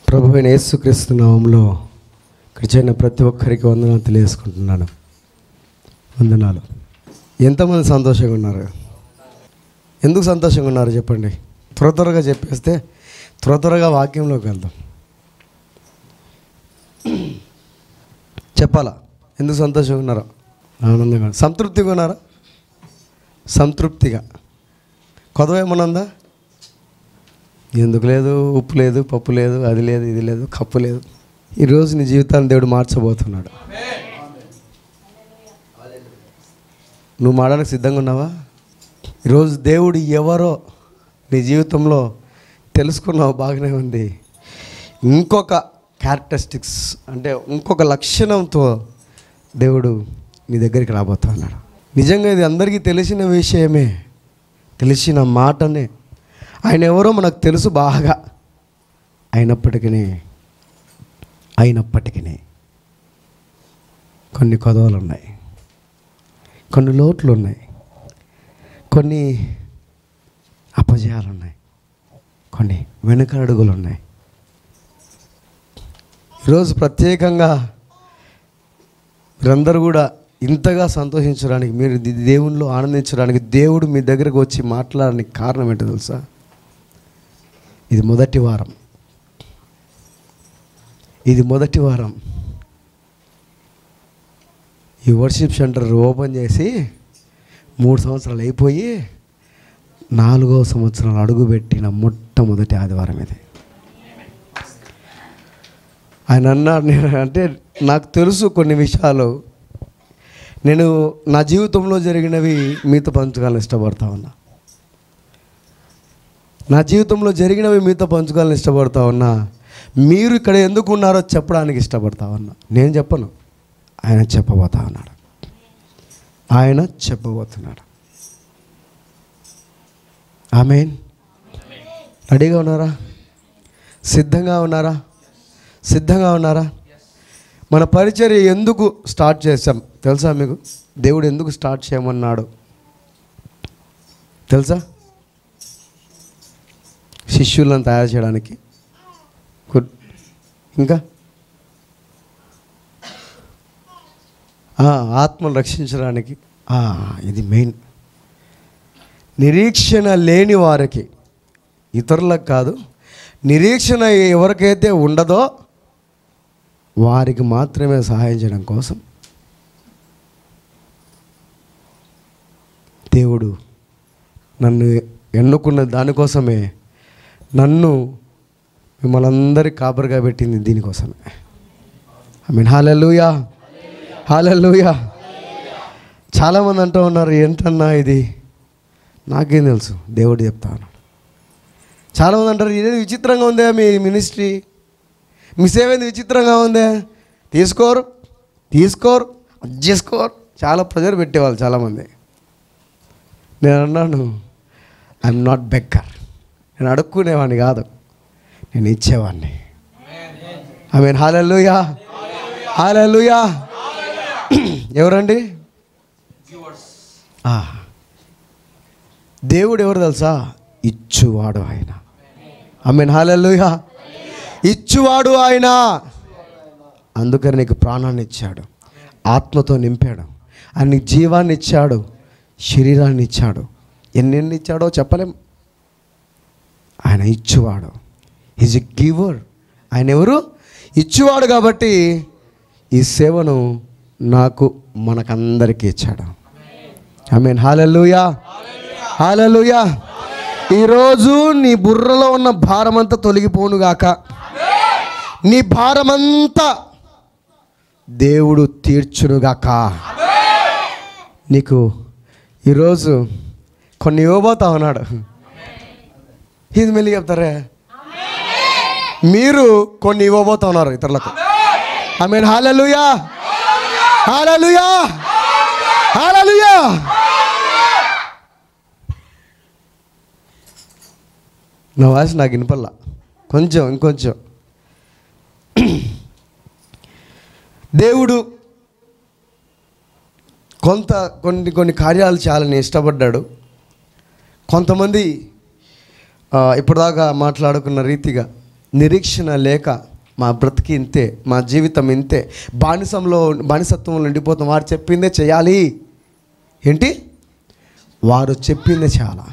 ప్రభువైన యేసుక్రీస్తు నామములో ఇక్కడ చేరిన ప్రతి ఒక్కరికి వందనాలు తెలియజేసుకుంటున్నాను. వందనాలు. ఎంతమంది సంతోషంగా ఉన్నారు? ఎందుకు సంతోషంగా ఉన్నారు చెప్పండి. త్వరగా చెప్పేస్తే త్వరగా వాక్యంలోకి వెళ్దాం. చెప్పాలా ఎందుకు సంతోషంగా ఉన్నారో? ఆనందంగా, సంతృప్తిగా ఉన్నారా? సంతృప్తిగా. కొదవ ఏమన్నా ఉందా? ఎందుకు లేదు, ఉప్పు లేదు, పప్పు లేదు, అది లేదు, ఇది లేదు, కప్పు లేదు. ఈరోజు నీ జీవితాన్ని దేవుడు మార్చబోతున్నాడు. నువ్వు మారడానికి సిద్ధంగా ఉన్నావా? ఈరోజు దేవుడు ఎవరో నీ జీవితంలో తెలుసుకున్నావు, బాగానే ఉంది. ఇంకొక క్యారెక్టరిస్టిక్స్ అంటే ఇంకొక లక్షణంతో దేవుడు నీ దగ్గరికి రాబోతున్నాడు. నిజంగా ఇది అందరికీ తెలిసిన విషయమే, తెలిసిన మాటనే. ఆయన ఎవరో మనకు తెలుసు బాగా. అయినప్పటికీ కొన్ని కొదవలు ఉన్నాయి, కొన్ని లోట్లు ఉన్నాయి, కొన్ని అపజయాలు ఉన్నాయి, కొన్ని వెనుక అడుగులు ఉన్నాయి. ఈరోజు ప్రత్యేకంగా మీరందరూ కూడా ఇంతగా సంతోషించడానికి, మీరు దేవునిలో ఆనందించడానికి దేవుడు మీ దగ్గరకు వచ్చి మాట్లాడడానికి కారణం ఏంటో తెలుసా? ఇది మొదటి వారం. ఈ వర్షిప్ సెంటర్ ఓపెన్ చేసి 3 సంవత్సరాలు అయిపోయి 4వ సంవత్సరాలు అడుగుపెట్టిన మొట్టమొదటి ఆదివారం ఇది. ఆయన అన్నాడు, అంటే నాకు తెలుసు కొన్ని విషయాలు, నేను నా జీవితంలో జరిగినవి మీతో పంచుకోవాలని ఇష్టపడతా ఉన్నా. మీరు ఇక్కడ ఎందుకు ఉన్నారో చెప్పడానికి ఇష్టపడతా ఉన్నా. నేను చెప్పను, ఆయన చెప్పబోతున్నాడు. ఆమేన్. రెడీగా ఉన్నారా? సిద్ధంగా ఉన్నారా? మన పరిచర్య ఎందుకు స్టార్ట్ చేశాం తెలుసా మీకు? దేవుడు ఎందుకు స్టార్ట్ చేయమన్నాడు తెలుసా? శిష్యులను తయారు చేయడానికి, ఇంకా ఆత్మను రక్షించడానికి. ఇది మెయిన్. నిరీక్షణ లేని వారికి, ఇతరులకు కాదు, నిరీక్షణ ఎవరికైతే ఉండదో వారికి మాత్రమే సహాయం చేయడం కోసం దేవుడు నన్ను ఎన్నుకున్న దానికోసమే, నన్ను మిమ్మల్ని అందరికీ కాపరిగా పెట్టింది దీనికోసమే. ఆమేన్. హల్లెలూయా. చాలామంది అంటూ ఉన్నారు, ఏంటన్నా ఇది? నాకేం తెలుసు, దేవుడు చెప్తా ఉన్నాడు. చాలామంది అంటారు, ఇదేది విచిత్రంగా ఉందే మీ మినిస్ట్రీ, మీ సేవ ఏంది విచిత్రంగా ఉందే, తీసుకోరు అది చేసుకోరు. చాలా ప్రెజర్ పెట్టేవాళ్ళు చాలామంది. నేను అన్నాను, ఐఎమ్ నాట్ బెగ్గర్. నేను అడుక్కునేవాడిని కాదు, నేను ఇచ్చేవాడిని. ఆమేన్. హల్లెలూయా. ఎవరండి దేవుడు? ఎవరు తెలుసా? ఇచ్చువాడు ఆయన. ఆమేన్. హల్లెలూయా. ఇచ్చువాడు ఆయన. అందుకని నీకు ప్రాణాన్ని ఇచ్చాడు, ఆత్మతో నింపాడు, ఆయన జీవాన్ని ఇచ్చాడు, శరీరాన్ని ఇచ్చాడు. ఎన్నెన్ని ఇచ్చాడో చెప్పలేం. ఆయన ఇచ్చువాడు. Is a giver. ఆయన ఎవరు? ఇచ్చువాడు. కాబట్టి ఈ సేవను నాకు, మనకందరికీ ఇచ్చాడు. ఆమేన్. హల్లెలూయా. ఈరోజు నీ బుర్రలో ఉన్న భారమంతా తొలగిపోనుగాక. నీ భారమంతా దేవుడు తీర్చునుగాక. నీకు ఈరోజు కొన్ని ఇవ్వబోతా ఉన్నాడు. ఇది మెల్లి చెప్తారే, మీరు కొన్ని ఇవ్వబోతా ఉన్నారు ఇతరులకు. ఆమేన్. హల్లెలూయా. నా వాయిస్ నాకు వినపల్లా, ఇంకొంచెం. దేవుడు కొన్ని కార్యాలు చేయాలని ఇష్టపడ్డాడు. కొంతమంది ఇప్పటిదాకా మాట్లాడుకున్న రీతిగా నిరీక్షణ లేక మా బ్రతికి ఇంతే, మా జీవితం ఇంతే, బానిసత్వంలో ఉండిపోతాం, వారు చెప్పిందే చేయాలి. ఏంటి? వారు చెప్పిందే చాలా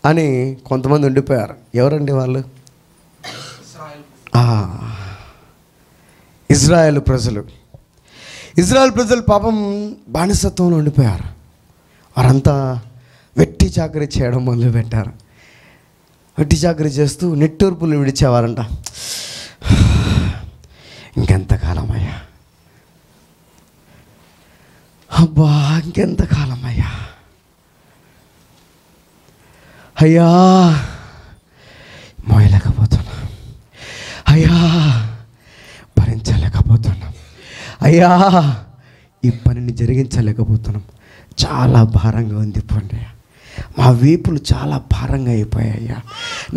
అని కొంతమంది ఉండిపోయారు. ఎవరండి వాళ్ళు? ఇజ్రాయేల్ ప్రజలు. ఇజ్రాయేల్ ప్రజలు పాపం బానిసత్వంలో ఉండిపోయారు. వారంతా వెట్టి చాకరీ చేయడం మొదలుపెట్టారు. వెట్టి చాకరీ చేస్తూ నిట్టూర్పులు విడిచేవారంట. ఇంకెంతకాలం అయ్యా, అబ్బా ఇంకెంతకాలం అయ్యా, అయ్యా మోయలేకపోతున్నా, అయ్యా భరించలేకపోతున్నాం, అయ్యా ఈ పనిని జరిగించలేకపోతున్నాం, చాలా భారంగా ఉంది పోండి, మా వీపులు చాలా భారంగా అయిపోయాయ్యా,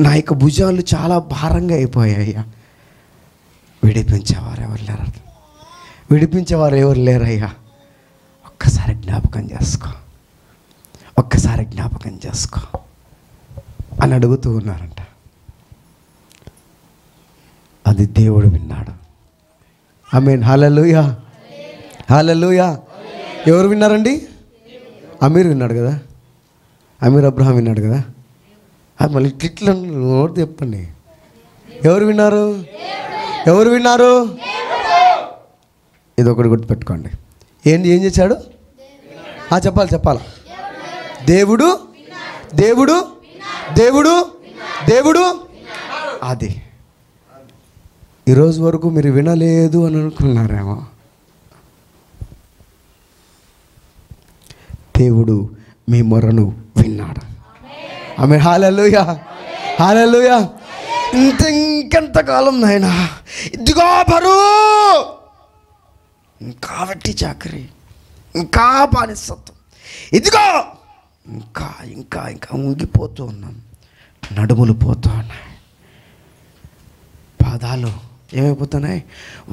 నా యొక్క భుజాలు చాలా భారంగా అయిపోయాయ్యా. విడిపించేవారు ఎవరు లేరు, విడిపించేవారు ఎవరు లేరయ్యా. ఒక్కసారి జ్ఞాపకం చేసుకో, ఒక్కసారి జ్ఞాపకం చేసుకో అని అడుగుతూ ఉన్నారంట. అది దేవుడు విన్నాడు. ఆమేన్. హల్లెలూయా, హల్లెలూయా. ఎవరు విన్నారండి? అమీర్ విన్నాడు కదా, అమీర్ అబ్రహాం విన్నాడు కదా. మళ్ళీ ఇట్లా నోరు చెప్పండి. ఎవరు విన్నారు? ఎవరు విన్నారు? ఇది ఒకటి గుర్తుపెట్టుకోండి. ఏం చేశాడు? చెప్పాలి. దేవుడు దేవుడు దేవుడు దేవుడు. అది ఈరోజు వరకు మీరు వినలేదు అని అనుకున్నారేమో. దేవుడు మీ మొరను విన్నాడు. ఆమేన్. హల్లెలూయా, హల్లెలూయా. ఇంకెంతకాలం నాయనా, ఇదిగో బరువు, ఇంకా వెట్టి చాకరీ, ఇంకా బానిసత్వం, ఇదిగో ఇంకా ఇంకా ఇంకా ఉంగిపోతూ ఉన్నాం. నడుములు పోతూ ఉన్నాయి, పాదాలు ఏమైపోతున్నాయి?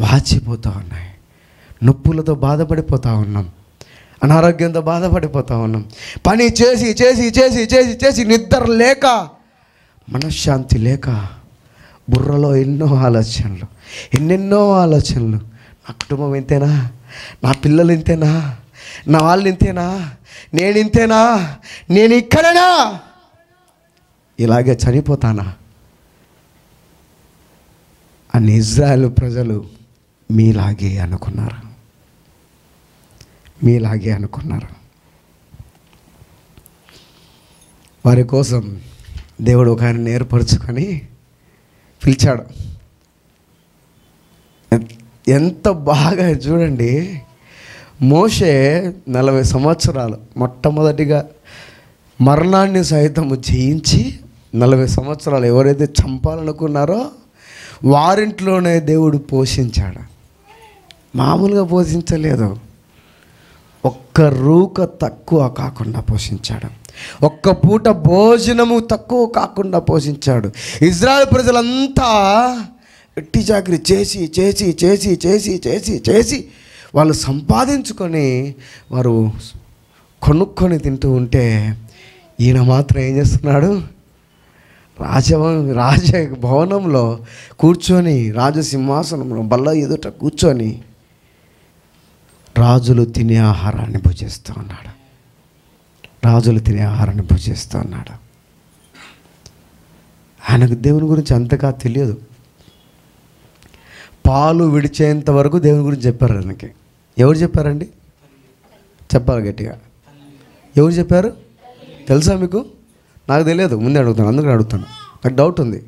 వాచిపోతూ ఉన్నాయి. నొప్పులతో బాధపడిపోతూ ఉన్నాం, అనారోగ్యంతో బాధపడిపోతూ ఉన్నాం. పని చేసి చేసి చేసి చేసి చేసి నిద్ర లేక, మనశ్శాంతి లేక, బుర్రలో ఎన్నెన్నో ఆలోచనలు. నా కుటుంబం ఇంతేనా? నా పిల్లలు ఇంతేనా? నా వాళ్ళు ఇంతేనా? నేను ఇంతేనా? నేను ఇక్కడేనా? ఇలాగే చనిపోతానా అని ఇజ్రాయేల్ ప్రజలు మీలాగే అనుకున్నారు. వారి కోసం దేవుడు ఒక ఆయన ఏర్పరచుకొని పిలిచాడు. ఎంత బాగా చూడండి. మోషే 40 సంవత్సరాలు మొట్టమొదటిగా మరణాన్ని సైతము జయించి 40 సంవత్సరాలు ఎవరైతే చంపాలనుకున్నారో వారింట్లోనే దేవుడు పోషించాడు. మామూలుగా పోషించలేదు, ఒక్క రూక తక్కువ కాకుండా పోషించాడు. ఒక్క పూట భోజనము తక్కువ కాకుండా పోషించాడు. ఇజ్రాయెల్ ప్రజలంతా వెట్టి చాకరీ చేసి చేసి చేసి చేసి చేసి చేసి వాళ్ళు సంపాదించుకొని వారు కొనుక్కొని తింటూ ఉంటే ఈయన మాత్రం ఏం చేస్తున్నాడు? రాజభవనంలో కూర్చొని, రాజసింహాసనంలో బల్ల ఎదుట కూర్చొని రాజులు తినే ఆహారాన్ని భుజిస్తూ ఉన్నాడు. ఆయనకు దేవుని గురించి అంతగా తెలియదు. పాలు విడిచేంత వరకు దేవుని గురించి చెప్పారు ఆయనకి. ఎవరు చెప్పారండి? చెప్పాలి గట్టిగా. ఎవరు చెప్పారు? తెలుసా మీకు? నాకు తెలియదు, ముందే అడుగుతాను, అందుకని అడుగుతాను. నాకు డౌట్ ఉంది.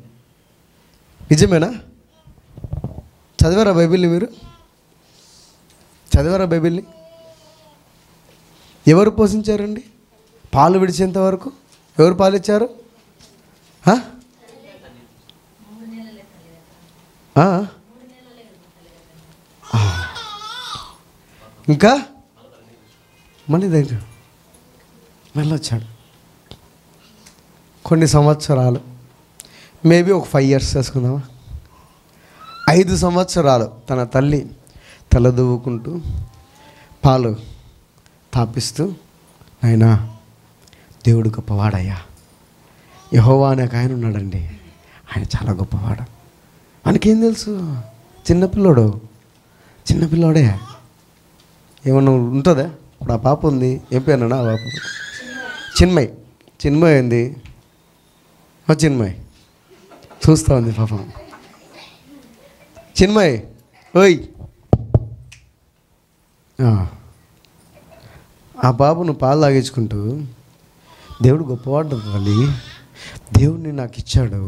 నిజమేనా? చదివారా బైబిల్ని? మీరు చదివారా బైబిల్ని? ఎవరు పోషించారండి? పాలు విడిచేంత వరకు ఎవరు పాలు ఇచ్చారు? ఇంకా మళ్ళీ దగ్గర వెళ్ళొచ్చాడు. కొన్ని సంవత్సరాలు, మేబీ ఒక 5 years వేసుకుందామా, 5 సంవత్సరాలు తన తల్లి తలదువ్వుకుంటూ పాలు తాపిస్తూ, నాయనా దేవుడు గొప్పవాడయ్యా, యెహోవా అనే ఒక ఆయన ఉన్నాడండి, ఆయన చాలా గొప్పవాడు. మనకేం తెలుసు? చిన్నపిల్లోడే. ఏమన్నా ఉంటుందా? ఇప్పుడు ఆ పాప ఉంది, ఏం పేరునా ఆ పాప? చిన్మయ్ ఏంది? చిన్మయ్ చూస్తూ ఉంది పాపం. చిన్మయ్ ఓయ్, ఆ బాబును పాలు తాగించుకుంటూ, దేవుడు గొప్పవాడు తల్లి, దేవుడిని నాకు ఇచ్చాడు,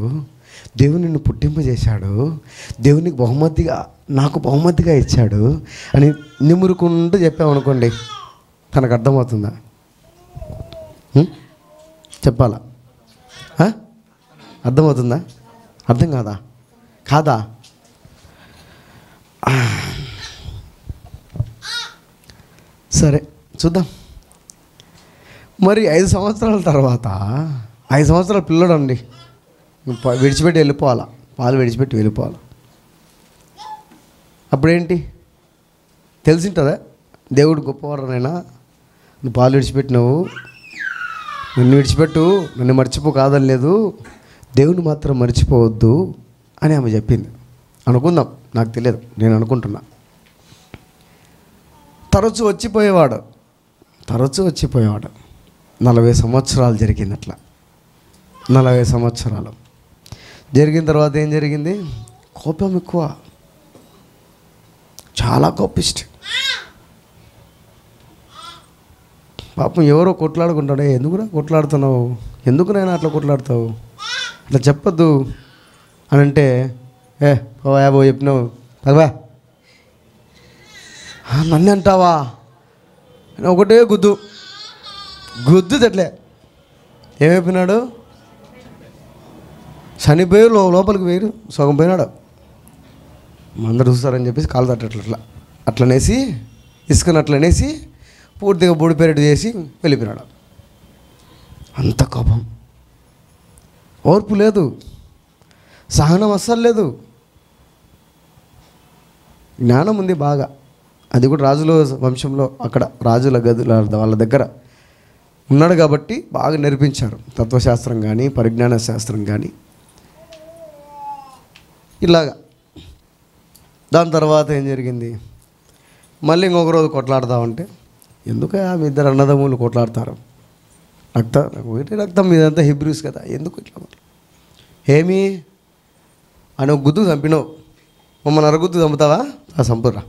దేవుడు నిన్ను పుట్టింపజేశాడు, దేవునికి నాకు బహుమతిగా ఇచ్చాడు అని నిమురుకుంటూ చెప్పామనుకోండి, తనకు అర్థమవుతుందా? చెప్పాలా? అర్థమవుతుందా? అర్థం కాదా? సరే చూద్దాం. మరి 5 సంవత్సరాల తర్వాత, 5 సంవత్సరాల పిల్లడు అండి, విడిచిపెట్టి వెళ్ళిపోవాలా, పాలు విడిచిపెట్టి వెళ్ళిపోవాలి. అప్పుడేంటి తెలిసింటుందా? దేవుడు గొప్పవారనైనా, నువ్వు పాలు విడిచిపెట్టినావు, నన్ను విడిచిపెట్టు, నన్ను మర్చిపో కాదని లేదు, దేవుని మాత్రం మర్చిపోవద్దు అని ఆమె చెప్పింది అనుకుందాం. నాకు తెలియదు, నేను అనుకుంటున్నా. తరచూ వచ్చిపోయేవాడు 40 సంవత్సరాలు జరిగింది. అట్లా 40 సంవత్సరాలు జరిగిన తర్వాత ఏం జరిగింది? కోపం ఎక్కువ, చాలా కోపిష్టి. పాపం ఎవరో కొట్లాడుకుంటాడే, ఎందుకురా కొట్లాడుతున్నావు, ఎందుకునైనా అట్లా కొట్లాడుతావు, అట్లా చెప్పద్దు అని అంటే, పోయాబో చెప్పినావు తగవా, నన్ను అంటావా, ఒకటే గుద్దు తెట్లే. ఏమైపోయినాడు? చనిపోయి లోపలికి వేరు సగం పోయినాడు. అందరు చూస్తారని చెప్పేసి కాలు తట్టట్ల అట్లనేసి, ఇసుకని అట్లనేసి పూర్తిగా బూడిపేరెట్ చేసి వెళ్ళిపోయినాడు. అంత కోపం, ఓర్పు లేదు, సహనం అస్సలు లేదు. జ్ఞానం ఉంది బాగా, అది కూడా రాజుల వంశంలో, అక్కడ రాజుల గదుల వాళ్ళ దగ్గర ఉన్నాడు కాబట్టి బాగా నేర్పించారు. తత్వశాస్త్రం కానీ, పరిజ్ఞాన శాస్త్రం కానీ ఇలాగా. దాని తర్వాత ఏం జరిగింది? మళ్ళీ ఇంకొక రోజు కొట్లాడతామంటే, ఎందుకు మీ ఇద్దరు అన్నదమ్ములు కొట్లాడతారు, రక్తం మీదంతా హిబ్రూస్ కదా, ఎందుకు ఇట్లా ఏమి అని ఒక గుద్దు చంపినావు, మమ్మల్ని అరగుద్దు చంపుతావా? చంపురా,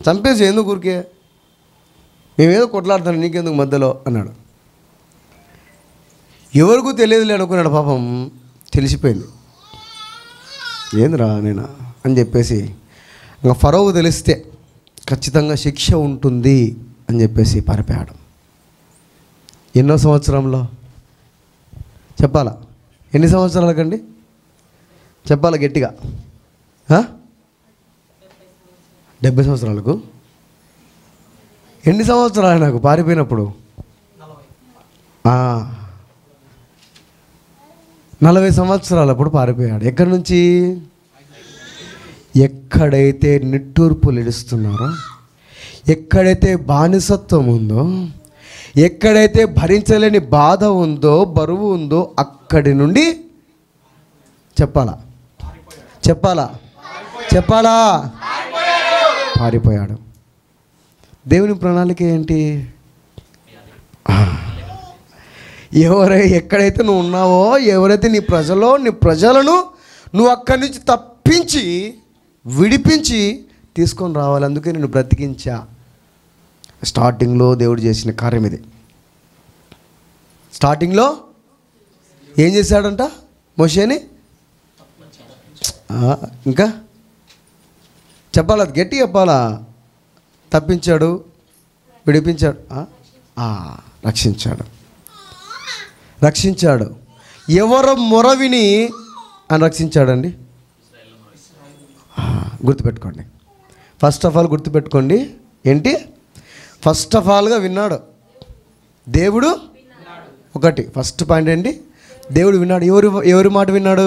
చంపేసి ఎందుకు ఊరికే, మేమేదో కొట్లాడుతాను నీకెందుకు మధ్యలో అన్నాడు. ఎవరికూ తెలియదులే అనుకున్నాడు. పాపం తెలిసిపోయింది, ఏందిరా నేను అని చెప్పేసి, ఇంకా ఫరోకు తెలిస్తే ఖచ్చితంగా శిక్ష ఉంటుంది అని చెప్పేసి పారిపోయాడు. ఎన్నో సంవత్సరంలో చెప్పాలా? ఎన్ని సంవత్సరాలకండి చెప్పాలా గట్టిగా? 70 సంవత్సరాలకు. ఎన్ని సంవత్సరాలు నాకు పారిపోయినప్పుడు? 40 సంవత్సరాలప్పుడు పారిపోయాడు. ఎక్కడి నుంచి? ఎక్కడైతే నిట్టూర్పులు ఇడుస్తున్నారో, ఎక్కడైతే బానిసత్వం ఉందో, ఎక్కడైతే భరించలేని బాధ ఉందో, బరువు ఉందో, అక్కడి నుండి చెప్పాలా పారిపోయాడు. దేవుని ప్రణాళిక ఏంటి? ఎక్కడైతే నువ్వు ఉన్నావో, ఎవరైతే నీ ప్రజలను నువ్వు అక్కడి నుంచి తప్పించి విడిపించి తీసుకొని రావాలి. అందుకే నేను బ్రతికించా. స్టార్టింగ్లో దేవుడు చేసిన కార్యం ఇది. స్టార్టింగ్లో ఏం చేశాడంట? మోషేని ఇంకా చెప్పాలా? అది గట్టి చెప్పాలా? తప్పించాడు, విడిపించాడు, రక్షించాడు. ఎవరు మొరవిని అని రక్షించాడండి? గుర్తుపెట్టుకోండి. ఫస్ట్ ఆఫ్ ఆల్ గుర్తుపెట్టుకోండి. ఏంటి? ఫస్ట్ ఆఫ్ ఆల్గా విన్నాడు దేవుడు. ఒకటి ఫస్ట్ పాయింట్ ఏంటి? దేవుడు విన్నాడు. ఎవరి మాట విన్నాడు?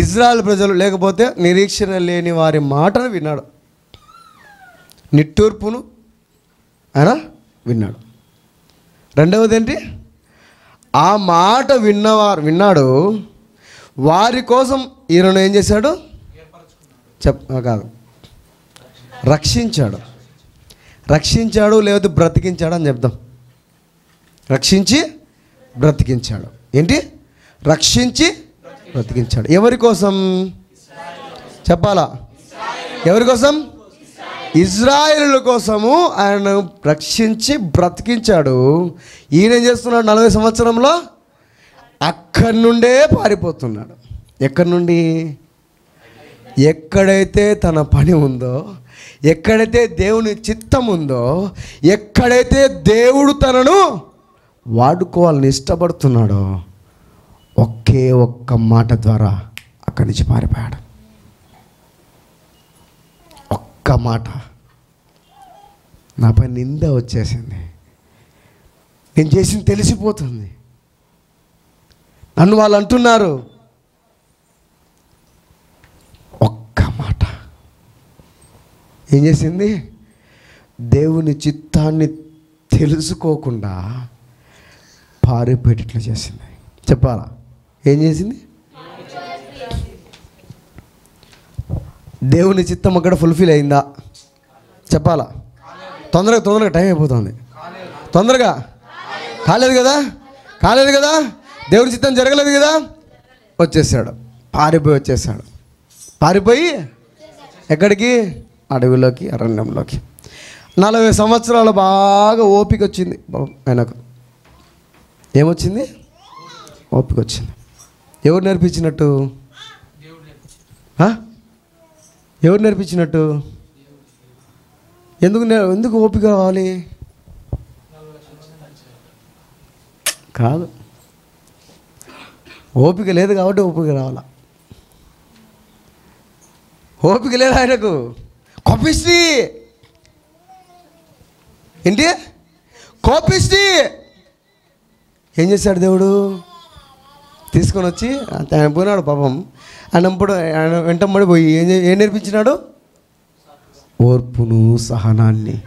ఇజ్రాయెల్ ప్రజలు, లేకపోతే నిరీక్షణ లేని వారి మాటను విన్నాడు. నిట్టూర్పును ఆయన విన్నాడు. రెండవది ఏంటి? ఆ మాట విన్నాడు. వారి కోసం ఈయనను ఏం చేశాడు? కాదు, రక్షించాడు. రక్షించాడు లేకపోతే బ్రతికించాడు అని చెప్దాం. రక్షించి బ్రతికించాడు. ఏంటి? రక్షించి బ్రతికించాడు. ఎవరి కోసం చెప్పాలా? ఎవరి కోసం? ఇజ్రాయేలుల కోసము ఆయన రక్షించి బ్రతికించాడు. ఈయన ఏం చేస్తున్నాడు? 40 సంవత్సరంలో అక్కడి నుండే పారిపోతున్నాడు. ఎక్కడి నుండి? ఎక్కడైతే తన పని ఉందో, ఎక్కడైతే దేవుని చిత్తం ఉందో, ఎక్కడైతే దేవుడు తనను వాడుకోవాలని ఇష్టపడుతున్నాడో ఒకే ఒక్క మాట ద్వారా అక్కడి నుంచి పారిపోయాడు. ఒక్క మాట. నాపై నింద వచ్చేసింది, నేను చేసింది తెలిసిపోతుంది, నన్ను వాళ్ళు అంటున్నారు. ఒక్క మాట ఏం చేసింది? దేవుని చిత్తాన్ని తెలుసుకోకుండా పారిపోయేటట్లు చేసింది. చెప్పాలా? ఏం చేసింది? దేవుని చిత్తం అక్కడ ఫుల్ఫిల్ అయిందా? చెప్పాలా? తొందరగా టైం అయిపోతుంది. తొందరగా కాలేదు కదా. దేవుని చిత్తం జరగలేదు కదా. వచ్చేసాడు, వచ్చేసాడు. పారిపోయి ఎక్కడికి? అడవిలోకి, అరణ్యంలోకి. 40 సంవత్సరాలు బాగా ఓపిక వచ్చింది ఆయనకు. ఏమొచ్చింది? ఓపిక వచ్చింది. ఎవరు నేర్పించినట్టు? ఎవరు నేర్పించినట్టు? ఎందుకు ఓపిక కావాలి? కాదు, ఓపిక లేదు కాబట్టి ఓపిక రావాలా. ఓపిక లేదు ఆయనకు. కోపిష్టి. ఏంటి? కోపిష్టి. ఏం చేశాడు దేవుడు? తీసుకొని వచ్చి ఆయన పోయినాడు పాపం. ఆయన వెంటబడి పోయి ఏం నేర్పించినాడు? ఓర్పును, సహనాన్ని.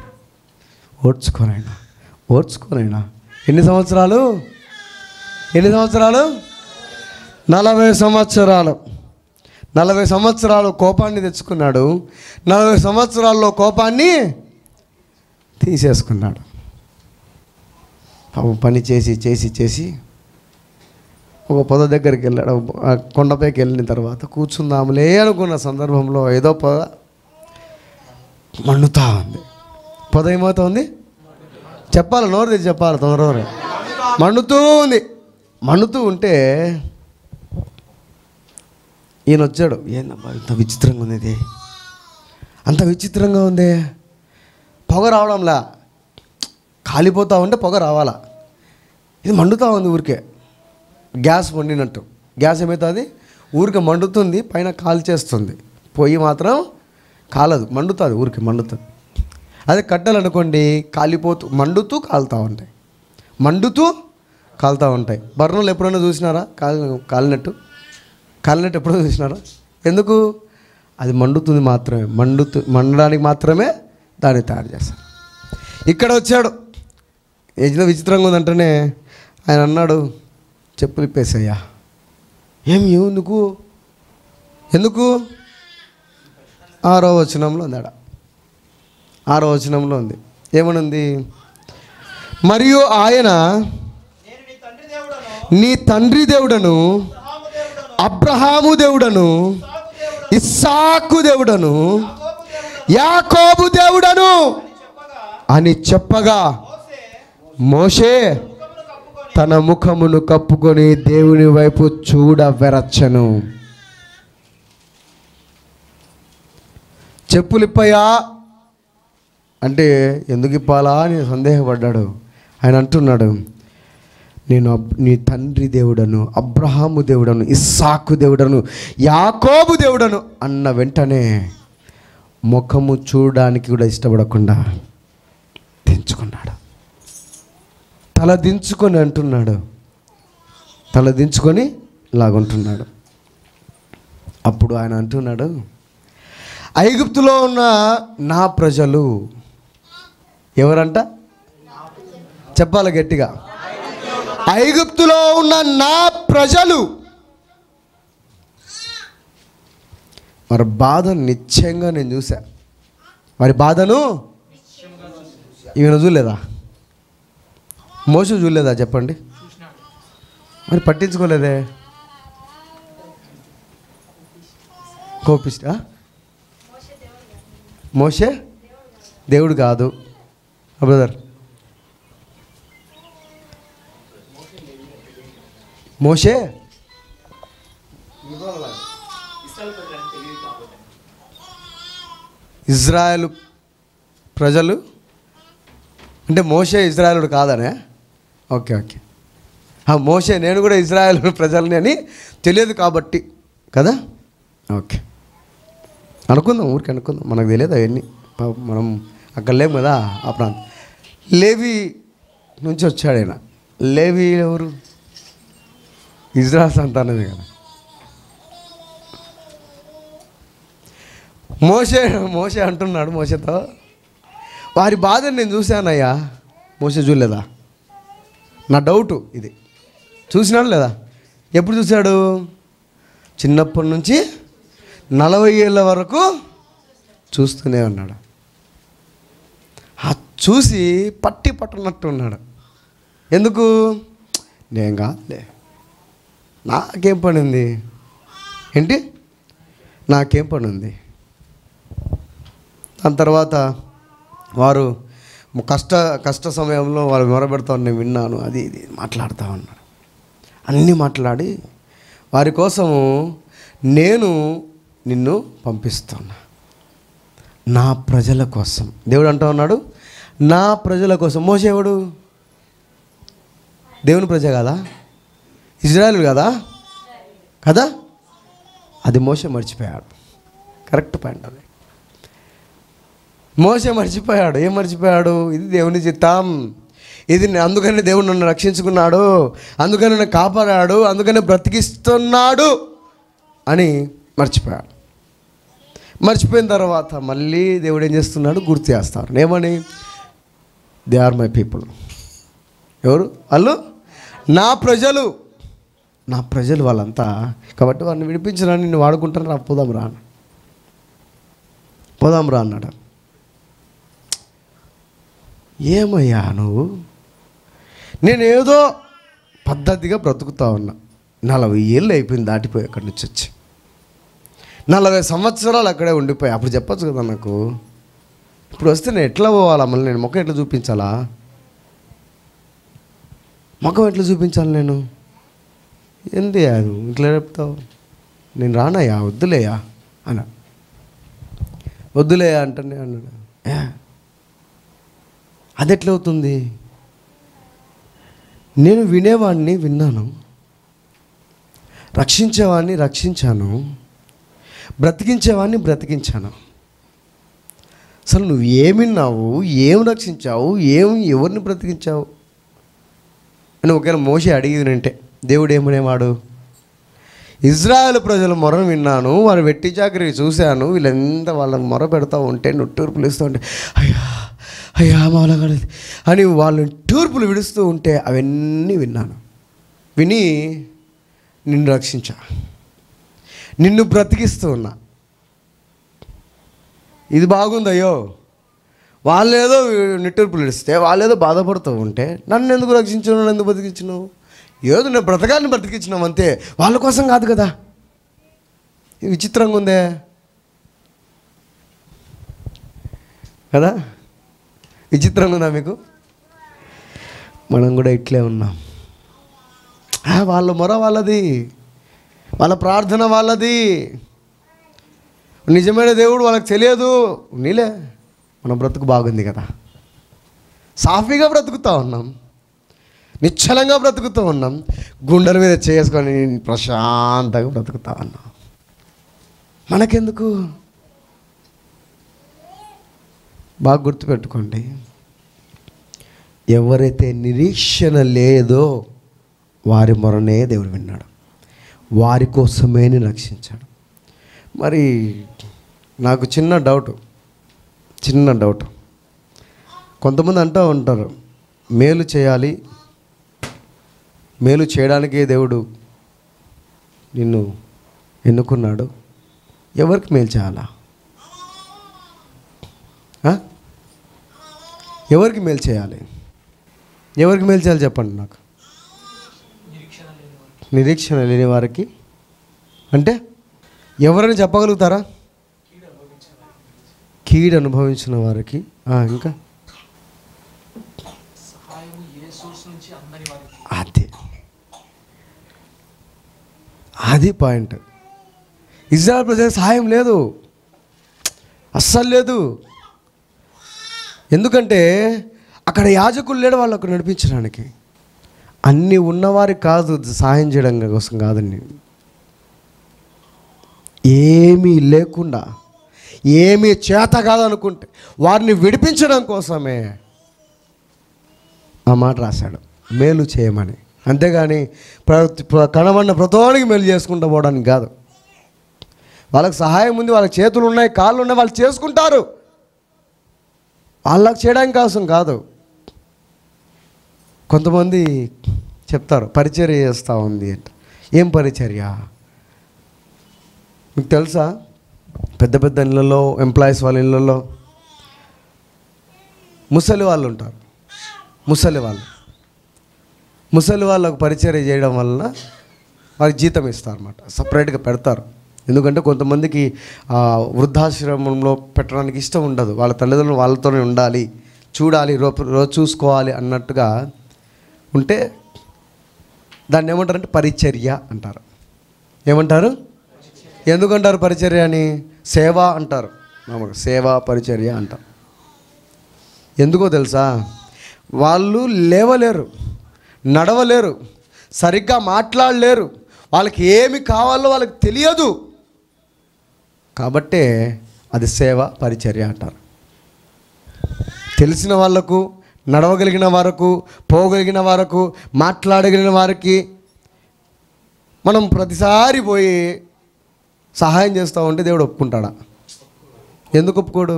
ఓర్చుకోనైనా ఎన్ని సంవత్సరాలు? 40 సంవత్సరాలు. 40 సంవత్సరాలు కోపాన్ని తెచ్చుకున్నాడు. 40 సంవత్సరాల్లో కోపాన్ని తీసేసుకున్నాడు. పని చేసి ఒక పొద దగ్గరికి వెళ్ళాడు. కొండపైకి వెళ్ళిన తర్వాత కూర్చుందాములే అనుకున్న సందర్భంలో ఏదో పొద మండుతూ ఉంది. పొద ఏమవుతుంది? చెప్పాలి, నోరు తెచ్చి చెప్పాలి, తొందరగా. మండుతూ ఉంది. మండుతూ ఉంటే ఈయన వచ్చాడు. ఏందబ్బా ఇంత విచిత్రంగా ఉంది, ఇది అంత విచిత్రంగా ఉంది. పొగ రావడంలా, కాలిపోతూ ఉంటే పొగ రావాలా. ఇది మండుతూ ఉంది ఊరికే. గ్యాస్ వండినట్టు. గ్యాస్ ఏమవుతుంది? ఊరికే మండుతుంది, పైన కాల్చేస్తుంది. పొయ్యి మాత్రం కాలదు, మండుతుంది, ఊరికి మండుతుంది. అదే కట్టెలు అనుకోండి, మండుతూ కాలుతూ ఉంటాయి. బర్నలు ఎప్పుడైనా చూసినారా? కాలినట్టు ఎప్పుడైనా చూసినారా? ఎందుకు? అది మండుతుంది మాత్రమే, మండడానికి మాత్రమే దాన్ని తయారు చేస్తారు. ఇక్కడ వచ్చాడు. ఏదో విచిత్రంగా ఉందంటేనే ఆయన అన్నాడు, చెప్పులు ఇప్పేసయ్యా. ఎందుకు? 6వ వచనంలో ఉంది. 6వ వచనంలో ఉంది. ఏమనుంది? మరియు ఆయన నీ తండ్రి దేవుడను, అబ్రహాము దేవుడను, ఇస్సాకు దేవుడను, యాకోబు దేవుడను అని చెప్పగా మోషే తన ముఖమును కప్పుకొని దేవుని వైపు చూడవెరచెను. చెప్పులు ఇప్పయా అంటే ఎందుకు ఇప్పాలా అని సందేహపడ్డాడు. ఆయన అంటున్నాడు, నేను నీ తండ్రి దేవుడను, అబ్రహాము దేవుడను, ఇస్సాకు దేవుడను, యాకోబు దేవుడను అన్న వెంటనే ముఖము చూడడానికి కూడా ఇష్టపడకుండా దించుకున్నాడు. తల దించుకొని అంటున్నాడు, తల దించుకొని లాగుంటున్నాడు. అప్పుడు ఆయన అంటున్నాడు, ఐగుప్తులో ఉన్న నా ప్రజలు ఎవరంట? చెప్పాలి గట్టిగా. ఐగుప్తులో ఉన్న నా ప్రజలు వారి బాధను నిశ్చయంగా నేను చూసా. వారి బాధను ఈయన చూడలేదా? మోషే చూడలేదా చెప్పండి? మరి పట్టించుకోలేదే. కోపిస్తా మోషే దేవుడు కాదు బ్రదర్. మోషే ఇజ్రాయేలు ప్రజలు అంటే మోషే ఇజ్రాయేలుడు కాదనే. ఓకే ఓకే, మోషే నేను కూడా ఇజ్రాయేల్ ప్రజల్ని అని తెలియదు కాబట్టి కదా. ఓకే అనుకుందాం, ఊరికి అనుకుందాం, మనకు తెలియదు అవన్నీ, మనం అక్కడ లేము కదా ఆ ప్రాంతం. లేవి నుంచి వచ్చాడు ఆయన. లేవి ఎవరు? ఇజ్రాయెల్ సంతానమే కదా. మోషే అంటున్నాడు మోషేతో, వారి బాధను నేను చూశానయ్యా. మోషే చూడలేదా? నా డౌటు ఇది. చూసినాడు లేదా? ఎప్పుడు చూశాడు? చిన్నప్పటి నుంచి 40 ఏళ్ళ వరకు చూస్తూనే ఉన్నాడు. చూసి పట్టనట్టు ఉన్నాడు. ఎందుకు? నేను కాదులే, నాకేం పని ఉంది ఏంటి, నాకేం పని ఉంది. దాని తర్వాత వారు కష్ట సమయంలో వాళ్ళు మొరబెడతా నేను విన్నాను, అది ఇది మాట్లాడుతూ ఉన్నాడు. అన్నీ మాట్లాడి వారి కోసము నేను నిన్ను పంపిస్తున్నా, నా ప్రజల కోసం. దేవుడు అంటూ ఉన్నాడు నా ప్రజల కోసం. మోషే ఎవడు? దేవుని ప్రజ కదా, ఇజ్రాయేలు కదా కదా. అది మోషే మర్చిపోయాడు. కరెక్ట్ పాయింట్ అది. మోషే మర్చిపోయాడు. ఏం మర్చిపోయాడు? ఇది దేవుని చిత్తం, ఇది అందుకని దేవుడు నన్ను రక్షించుకున్నాడు, అందుకని నన్ను కాపాడాడు, అందుకని బ్రతికిస్తున్నాడు అని మర్చిపోయాడు. మర్చిపోయిన తర్వాత మళ్ళీ దేవుడు ఏం చేస్తున్నాడు? గుర్తు చేస్తారు. ఏమని? They are my people. ఎవరు వాళ్ళు? నా ప్రజలు. నా ప్రజలు వాళ్ళంతా. కాబట్టి వారిని విడిపించడానికి నిన్ను వాడుకుంటాను రా, పోదాం రా అన్నాడు. ఏమయ్యా నువ్వు? నేను ఏదో పద్ధతిగా బ్రతుకుతా ఉన్నా. 40 ఏళ్ళు అయిపోయింది దాటిపోయి అక్కడి నుంచి వచ్చి. 40 సంవత్సరాలు అక్కడే ఉండిపోయి. అప్పుడు చెప్పచ్చు కదా నాకు. ఇప్పుడు వస్తే నేను ఎట్లా పోవాలా? మళ్ళీ నేను ముఖం ఎట్లా చూపించాలా? ముఖం ఎట్లా చూపించాలి నేను? ఏంది అది ఇట్లా చెప్తావు? నేను రానయ్యా, వద్దులేయా అన్న. వద్దులేయా అంటనే అన్నాడు. అది ఎట్లవుతుంది? నేను వినేవాడిని విన్నాను, రక్షించేవాడిని రక్షించాను, బ్రతికించేవాడిని బ్రతికించాను. అసలు నువ్వు ఏమి విన్నావు, ఏం రక్షించావు, ఎవరిని బ్రతికించావు అని ఒకవేళ మోషే అడిగినంటే దేవుడు ఏమనేవాడు? ఇజ్రాయేల్ ప్రజల మొర విన్నాను, వారు వెట్టి చాకరీ చూశాను, వీళ్ళంతా వాళ్ళని మొర పెడతా ఉంటే నుట్టూర్పులు ఇస్తూ ఉంటే అయ్యా మాలగలది అని వాళ్ళు టూర్పులు విడుస్తూ ఉంటే అవన్నీ విన్నాను. విని నిన్ను రక్షించా, నిన్ను బ్రతికిస్తూ ఉన్నా. ఇది బాగుందయ్యో. వాళ్ళేదో నిట్టూర్పులు ఇస్తే, వాళ్ళేదో బాధపడుతూ ఉంటే నన్ను ఎందుకు రక్షించినావు, నన్ను ఎందుకు బ్రతికించినావు? ఏదో నేను బ్రతకాలని బ్రతికించినావు అంతే, వాళ్ళ కోసం కాదు కదా. ఇది విచిత్రంగా ఉందే కదా. విచిత్రంగా ఉందా మీకు? మనం కూడా ఇట్లే ఉన్నాం. వాళ్ళ మొర వాళ్ళది, వాళ్ళ ప్రార్థన వాళ్ళది. నిజమైన దేవుడు వాళ్ళకి తెలియదు. నీలే మన బ్రతుకు బాగుంది కదా, సాఫీగా బ్రతుకుతూ ఉన్నాం, నిశ్చలంగా బ్రతుకుతూ ఉన్నాం, గుండెల మీద చేసుకొని ప్రశాంతంగా బ్రతుకుతూ ఉన్నాం. మనకెందుకు? బాగా గుర్తుపెట్టుకోండి, ఎవరైతే నిరీక్షణ లేదో వారి మొరనే దేవుడు విన్నాడు, వారి కోసమే రక్షించాడు. మరి నాకు చిన్న డౌట్, కొంతమంది అంటూ ఉంటారు మేలు చేయాలి, మేలు చేయడానికే దేవుడు నిన్ను ఎన్నుకున్నాడు, ఎవరికి మేలు చేయాలా? ఎవరికి మేలు చేయాలి? ఎవరికి మేలు చేయాలి చెప్పండి నాకు. నిరీక్షణ లేని వారికి అంటే ఎవరైనా చెప్పగలుగుతారా? కీడు అనుభవించిన వారికి. ఇంకా అది పాయింట్. ఇజ్రాయెల్ ప్రజలకు సహాయం లేదు, అస్సలు లేదు. ఎందుకంటే అక్కడ యాజకులు లేడు వాళ్ళకు నడిపించడానికి. అన్నీ ఉన్నవారికి కాదు సహాయం చేయడం కోసం కాదండి, ఏమీ లేకుండా ఏమీ చేత కాదనుకుంటే వారిని విడిపించడం కోసమే ఆ మాట రాశాడు, మేలు చేయమని. అంతేగాని కనబడిన ప్రతోనికి మేలు చేసుకుంటూ పోవడానికి కాదు. వాళ్ళకి సహాయం ఉంది, వాళ్ళకి చేతులు ఉన్నాయి, కాళ్ళు ఉన్నాయి, వాళ్ళు చేసుకుంటారు. వాళ్ళకి చేయడానికి కోసం కాదు. కొంతమంది చెప్తారు పరిచర్య చేస్తూ ఉంది అంటే. ఏం పరిచర్య? మీకు తెలుసా, పెద్ద పెద్ద ఇళ్ళల్లో, ఎంప్లాయీస్ వాళ్ళ ఇళ్ళల్లో ముసలి వాళ్ళు ఉంటారు. ముసలి వాళ్ళకు పరిచర్య చేయడం వలన వాళ్ళకి జీతం ఇస్తారు అన్నమాట, సపరేట్గా పెడతారు. ఎందుకంటే కొంతమందికి వృద్ధాశ్రమంలో పెట్టడానికి ఇష్టం ఉండదు. వాళ్ళ తల్లిదండ్రులు వాళ్ళతోనే ఉండాలి, చూడాలి, రోజు చూసుకోవాలి అన్నట్టుగా ఉంటే దాన్ని ఏమంటారంటే పరిచర్య అంటారు. ఏమంటారు? ఎందుకంటారు పరిచర్య అని? సేవ అంటారు, సేవా పరిచర్య అంటారు. ఎందుకో తెలుసా? వాళ్ళు లేవలేరు, నడవలేరు, సరిగ్గా మాట్లాడలేరు, వాళ్ళకి ఏమి కావాలో వాళ్ళకి తెలియదు. కాబట్టే అది సేవ పరిచర్య అంటారు. తెలిసిన వాళ్లకు, నడవగలిగిన వారికి, పోగలిగిన వారికి, మాట్లాడగలిగిన వారికి మనం ప్రతిసారి పోయి సహాయం చేస్తూ ఉంటే దేవుడు ఒప్పుకుంటాడా? ఎందుకు ఒప్పుకోడు?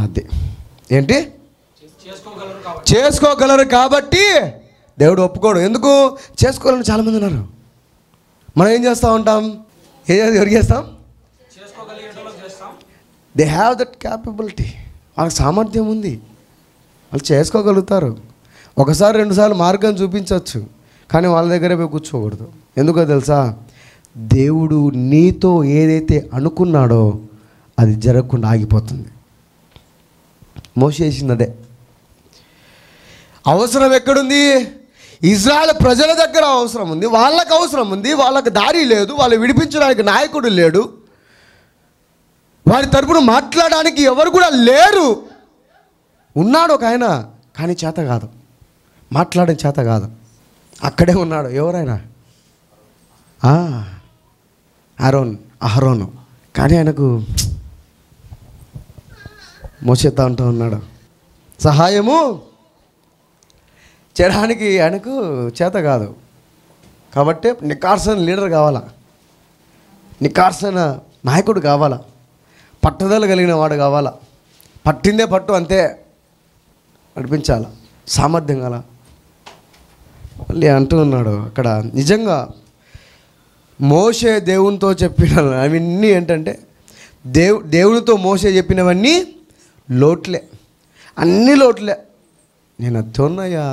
అదే ఏంటి? చేసుకోగలరు కాబట్టి దేవుడు ఒప్పుకోడు. ఎందుకు? చేసుకోవాలని చాలామంది ఉన్నారు. మనం ఏం చేస్తూ ఉంటాం? ఎవరికి చేస్తాం? They have that capability. వాళ్ళకి సామర్థ్యం ఉంది, వాళ్ళు చేసుకోగలుగుతారు. ఒకసారి రెండుసార్లు మార్గం చూపించవచ్చు, కానీ వాళ్ళ దగ్గరే పోయి కూర్చోకూడదు. ఎందుకో తెలుసా? దేవుడు నీతో ఏదైతే అనుకున్నాడో అది జరగకుండా ఆగిపోతుంది. మోషే చేసింది అదే. అవసరం ఎక్కడుంది? ఇజ్రాయెల్ ప్రజల దగ్గర అవసరం ఉంది, వాళ్ళకు అవసరం ఉంది. వాళ్ళకి దారి లేదు, వాళ్ళు విడిపించడానికి నాయకుడు లేడు, వారి తరపున మాట్లాడడానికి ఎవరు కూడా లేరు. ఉన్నాడు ఒక ఆయన, కానీ చేత కాదు, మాట్లాడడం చేత కాదు. అక్కడే ఉన్నాడు ఎవరైనా, అహరోను. కానీ ఆయనకు మోసేతా అంటూ ఉన్నాడు, సహాయము చేయడానికి ఆయనకు చేత కాదు. కాబట్టి నికార్సైన లీడర్ కావాలా, నికార్సైన నాయకుడు కావాలా, పట్టుదల కలిగిన వాడు కావాలా, పట్టిందే పట్టు అంతే నడిపించాల, సామర్థ్యం గల. మళ్ళీ అంటూ ఉన్నాడు అక్కడ, నిజంగా మోషే దేవునితో చెప్పిన అవన్నీ ఏంటంటే దేవునితో మోషే చెప్పినవన్నీ లోట్లే, అన్నీ లోట్లే. నేను అత్తోన్నయ్యా,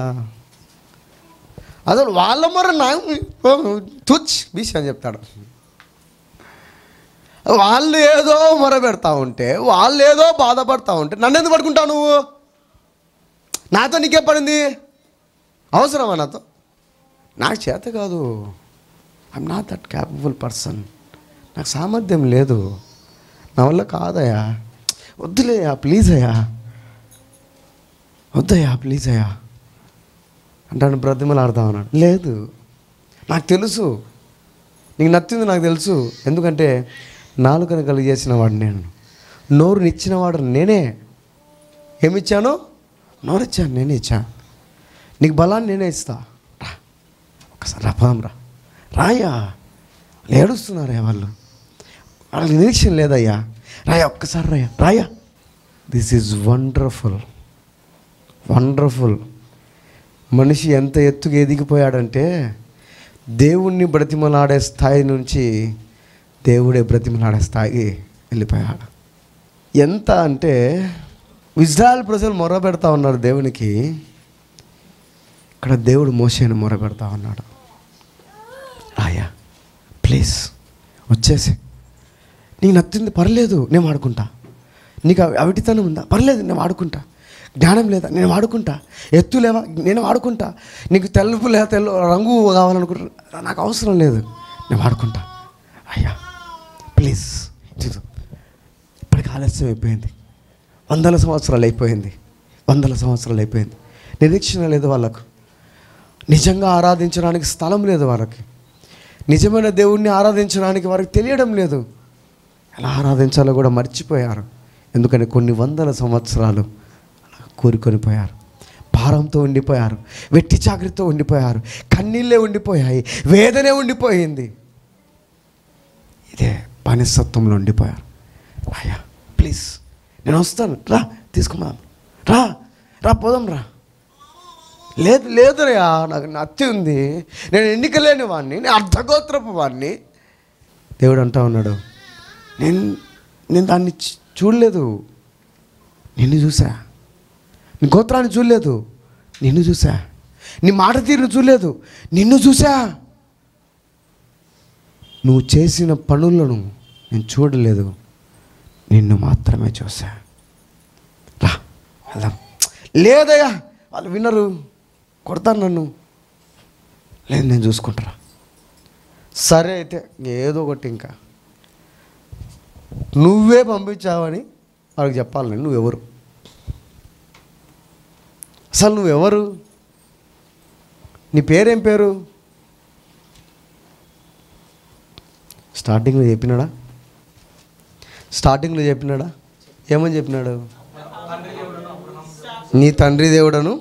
అసలు వాళ్ళ మొర తుచ్ బీచ్ అని చెప్తాడు. వాళ్ళు ఏదో మొర పెడతా ఉంటే, వాళ్ళు ఏదో బాధపడతా ఉంటే నన్ను ఎందుకు పడుకుంటావు నువ్వు? నాతో నీకే పడింది? అవసరమా నాతో? నాకు చేత కాదు, I'm not that capable person, నాకు సామర్థ్యం లేదు, నా వల్ల కాదయ్యా, వద్దులేయా ప్లీజ్ అయ్యా, వద్దయ్యా ప్లీజ్ అయ్యా అంటాను. బ్రతిమలు ఆడుతా ఉన్నాడు. లేదు, నాకు తెలుసు, నీకు నచ్చింది నాకు తెలుసు. ఎందుకంటే నాలుకను కలిగేసిన వాడు నేను, నోరునిచ్చిన వాడు నేనే. ఏమిచ్చాను? నోరిచ్చాను, నేనే ఇచ్చా. నీకు బలాన్ని నేనే ఇస్తా. రా ఒకసారి రా, పదం రా, రాయ్యా. ఏడుస్తున్నారయ్యా వాళ్ళు, వాళ్ళకి నిరీక్షణ లేదయ్యా, రాయా ఒక్కసారి రాయా, రాయా. This is wonderful, wonderful. మనిషి ఎంత ఎత్తుకు ఎదిగిపోయాడంటే దేవుణ్ణి బ్రతిమలాడే స్థాయి నుంచి దేవుడే బ్రతిమలాడే స్థాయికి వెళ్ళిపోయాడు. ఎంత అంటే ఇజ్రాయెల్ ప్రజలు మొరపెడతా ఉన్నారు దేవునికి, ఇక్కడ దేవుడు మోషేని మొరపెడతా ఉన్నాడు. ఆయా ప్లీజ్ వచ్చేసి, నీకు నచ్చింది పర్లేదు నేను వాడుకుంటా, నీకు అవిటితనం ఉందా పర్లేదు నేను వాడుకుంటా, జ్ఞానం లేదా నేను వాడుకుంటా, ఎత్తు లేవా నేను వాడుకుంటా, నీకు తెలుపు లేదా రంగు కావాలనుకుంటా నాకు అవసరం లేదు నేను వాడుకుంటా, అయ్యా ప్లీజ్. ఇప్పటికి ఆలస్యం అయిపోయింది, వందల సంవత్సరాలు అయిపోయింది. నిరీక్షణ లేదు వాళ్ళకు, నిజంగా ఆరాధించడానికి స్థలం లేదు వాళ్ళకి, నిజమైన దేవుణ్ణి ఆరాధించడానికి వారికి తెలియడం లేదు, ఎలా ఆరాధించాలో కూడా మర్చిపోయారు. ఎందుకంటే కొన్ని వందల సంవత్సరాలు కోరుకొని పోయారు, భారంతో ఉండిపోయారు, వెట్టి చాకరితో ఉండిపోయారు, కన్నీళ్ళే ఉండిపోయాయి, వేదనే ఉండిపోయింది, ఇదే బానిసత్వంలో ఉండిపోయారు. అయ్యా ప్లీజ్ నేను వస్తాను, రా తీసుకున్నాం, రా పోదాం రా. లేదురయ్యా నాకు నత్తి ఉంది, నేను ఎన్నికలేని వాడిని, నేను అర్ధగోత్రపు వాడిని. దేవుడు అంటా ఉన్నాడు, నేను దాన్ని చూడలేదు, నిన్ను చూసా, నీ గోత్రాన్ని చూడలేదు, నిన్ను చూసా, నీ మాట తీరును చూడలేదు, నిన్ను చూసా, నువ్వు చేసిన పనులను నేను చూడలేదు, నిన్ను మాత్రమే చూసా, రా వెళ్దాం. లేదయ్యా వాళ్ళు వినరు, కొడతాను నన్ను, లేదు నేను చూసుకుంటారా. సరే అయితే ఏదో ఒకటి, ఇంకా నువ్వే పంపించావని వాళ్ళకి చెప్పాలి. నేను నువ్వెవరు, అసలు నువ్వెవరు, నీ పేరేం పేరు? స్టార్టింగ్లో చెప్పినాడా? ఏమని చెప్పినాడు? నీ తండ్రి దేవుడను,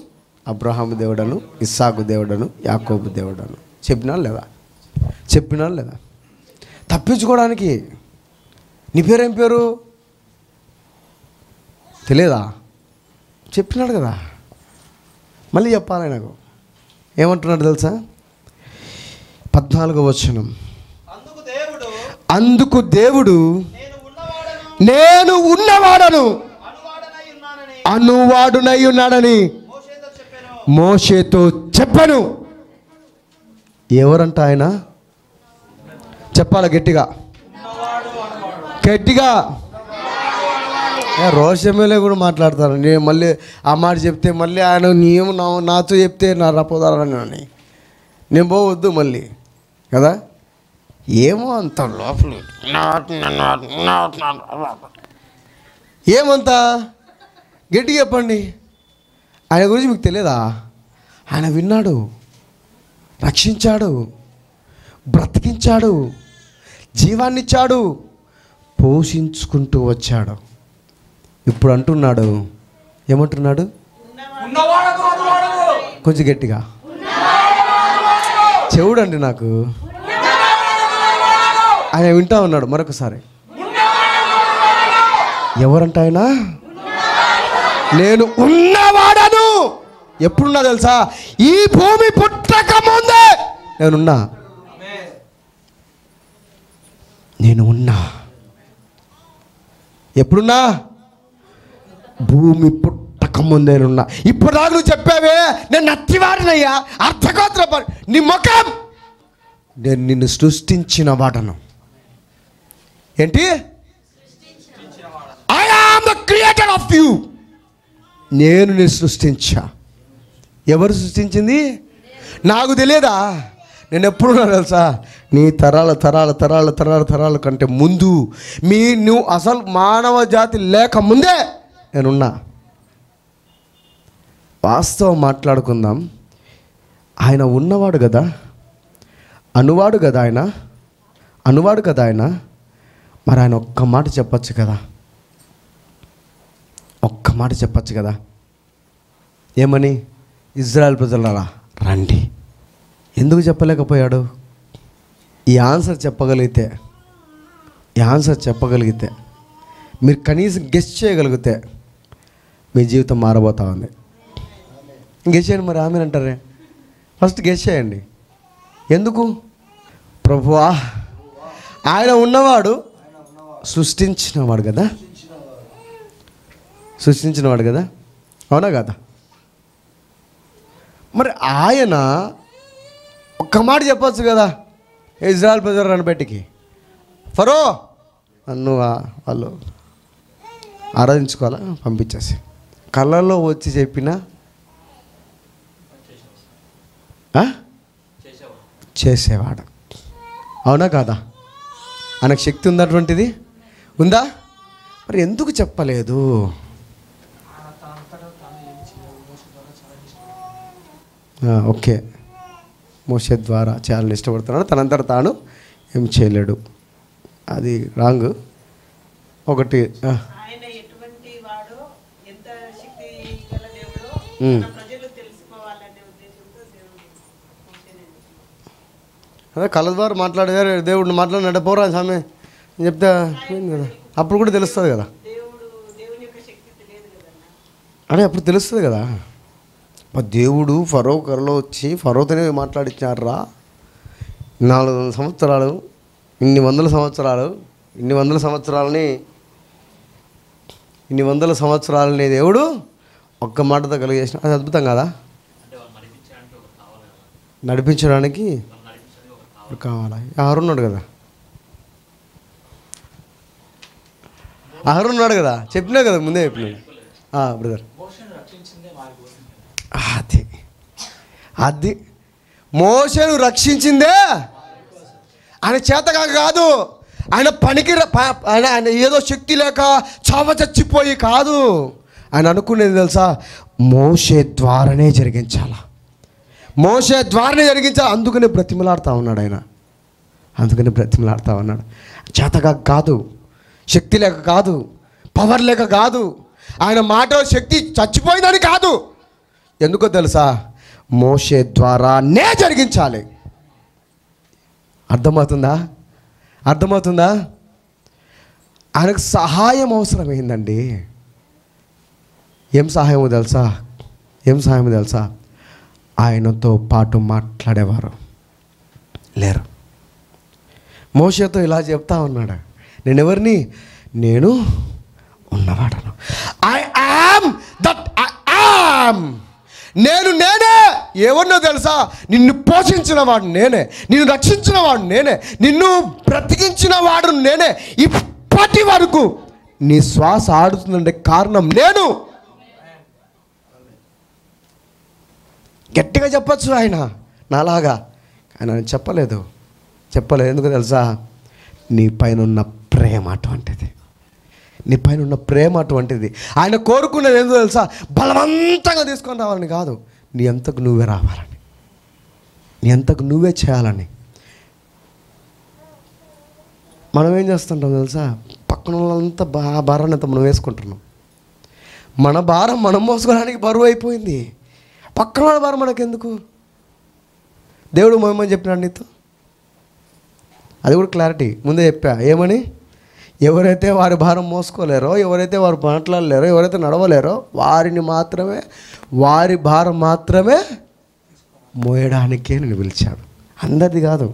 అబ్రహాము దేవుడను, ఇస్సాకు దేవుడను, యాకోబు దేవుడను చెప్పినా లేదా? తప్పించుకోవడానికి నీ పేరేం పేరు తెలియదా? చెప్పినాడు కదా, మళ్ళీ చెప్పాలి నాకు. ఏమంటున్నాడు తెలుసా? 14వ వచనం, అందుకు దేవుడు నేను ఉన్నవాడను అనువాడునై ఉన్నాడని మోషేతో చెప్పాను. ఎవరంట ఆయన? చెప్పాలి గట్టిగా. రోషమేలే కూడా మాట్లాడతాను. నేను మళ్ళీ ఆ మాట చెప్తే మళ్ళీ ఆయన నీవు నాతో చెప్తే నా రపోదారని నేను పోవద్దు మళ్ళీ కదా. ఏమో అంత లోపల ఏమంతా గట్టిగా చెప్పండి. ఆయన గురించి మీకు తెలియదా? ఆయన విన్నాడు, రక్షించాడు, బ్రతికించాడు, జీవాన్నిచ్చాడు, పోషించుకుంటూ వచ్చాడు. ఇప్పుడు అంటున్నాడు, ఏమంటున్నాడు? కొంచెం గట్టిగా చెవుడండి నాకు. ఆయన వింటా ఉన్నాడు మరొకసారి. ఎవరంట ఆయన? నేను ఉన్నవాడను. ఎప్పుడున్నా తెలుసా? ఈ భూమి పుట్టక ముందే నేను ఉన్నా. ఎప్పుడున్నా? భూమి పుట్టక ముందే నేనున్నా. ఇప్పుడు నాకు నువ్వు చెప్పావే నేను నత్తివాడినయ్యా, అర్థగోత్ర నీ ముఖం, నేను నిన్ను సృష్టించిన వాడను. ఏంటి? I am the creator of you. నేను నిన్ను సృష్టించా. ఎవరు సృష్టించింది? నాకు తెలియదా? నేను ఎప్పుడున్నా తెలుసా? నీ తరాల కంటే ముందు, నువ్వు అసలు మానవ జాతి లేక ముందే నేనున్నా. వాస్తవం మాట్లాడుకుందాం. ఆయన ఉన్నవాడు కదా, అనువాడు కదా ఆయన. మరి ఆయన ఒక్క మాట చెప్పచ్చు కదా. ఏమని? ఇజ్రాయెల్ ప్రజలారా రండి. ఎందుకు చెప్పలేకపోయాడు? ఈ ఆన్సర్ చెప్పగలిగితే మీరు కనీసం గెస్ చేయగలిగితే మీ జీవితం మారబోతా ఉంది. గెస్ చేయండి. మరి ఆమె అంటారే, ఫస్ట్ గెస్ చేయండి. ఎందుకు? ప్రభువా, ఆయన ఉన్నవాడు సృష్టించినవాడు కదా, సృష్టించినవాడు కదా, అవునా కదా? మరి ఆయన ఒక్క మాట చెప్పచ్చు కదా ఇజ్రాయెల్ ప్రజలు రణపెట్టికి, ఫరో నన్ను వాళ్ళు ఆరాధించుకోవాలా, పంపించేసి కళ్ళల్లో వచ్చి చెప్పిన చేసేవాడు, అవునా కాదా? ఆయనకు శక్తి ఉందటువంటిది ఉందా? మరి ఎందుకు చెప్పలేదు? ఓకే, మోషే ద్వారా చేయాలని ఇష్టపడుతున్నాడు, తనంతట తాను ఏం చేయలేడు, అది రాంగ్. ఒకటి అదే కళ్ళ ద్వారా మాట్లాడేవారు, దేవుడిని మాట్లాడినట్టు పోరా సామె చెప్తే కదా, అప్పుడు కూడా తెలుస్తుంది కదా, అదే అప్పుడు తెలుస్తుంది కదా. దేవుడు ఫరో కరలో వచ్చి ఫరోతోనే మాట్లాడించారా 400 సంవత్సరాలు, ఇన్ని వందల సంవత్సరాలని దేవుడు ఒక్క మాటతో కలిగేసిన, అది అద్భుతం కదా. నడిపించడానికి కావాలా? ఆరున్నాడు కదా, ఆరున్నాడు కదా, చెప్పినా కదా, ముందే చెప్పినాడు బ్రదర్. అది మోషేను రక్షించిందే ఆయన చేతగా కాదు, ఆయన పనికి ఆయన ఏదో శక్తి లేక చావ చచ్చిపోయి కాదు. ఆయన అనుకునేది తెలుసా? మోషే ద్వారానే జరిగించాలా, మోషే ద్వారానే జరిగించాలి. అందుకనే బ్రతిమలాడుతూ ఉన్నాడు ఆయన, అందుకనే బ్రతిమలాడుతూ ఉన్నాడు. చేతగా కాదు, శక్తి లేక కాదు, పవర్ లేక కాదు, ఆయన మాట శక్తి చచ్చిపోయిందని కాదు. ఎందుకో తెలుసా? మోషే ద్వారానే జరిగించాలి. అర్థమవుతుందా? ఆయనకు సహాయం అవసరమైందండి. ఏం సహాయమో తెలుసా? ఆయనతో పాటు మాట్లాడేవారు లేరు. మోషేతో ఇలా చెప్తా ఉన్నాడు, నేను ఎవరిని? నేను ఉన్నవాడను. I am that I am. నేనే. ఎవరినో తెలుసా? నిన్ను పోషించిన వాడు నేనే, నిన్ను రక్షించిన వాడు నేనే, నిన్ను బ్రతికించిన వాడు నేనే. ఇప్పటి వరకు నీ శ్వాస ఆడుతుందంటే కారణం నేను. గట్టిగా చెప్పచ్చు ఆయన నాలాగా, ఆయన చెప్పలేదు. ఎందుకు తెలుసా? నీ పైన ఉన్న ప్రేమ అటువంటిది. ఆయన కోరుకునేది ఏంటో తెలుసా? బలవంతంగా తీసుకొని రావాలని కాదు, నీ అంతకు నువ్వే రావాలని, నీ అంతకు నువ్వే చేయాలని. మనం ఏం చేస్తుంటాం తెలుసా? పక్కన వాళ్ళంతా భారాన్ని అంతా మనం వేసుకుంటున్నాం. మన భారం మనం మోసుకోవడానికి బరువు అయిపోయింది. పక్కన వాళ్ళ భారం మనకెందుకు? దేవుడు మోయమని చెప్పినాడు నీతో, అది కూడా క్లారిటీ ముందే చెప్పా. ఏమని? ఎవరైతే వారి భారం మోసుకోలేరో, ఎవరైతే వారు మాట్లాడలేరో, ఎవరైతే నడవలేరో వారి భారం మాత్రమే మోయడానికే నేను పిలిచాడు, అందరిది కాదు.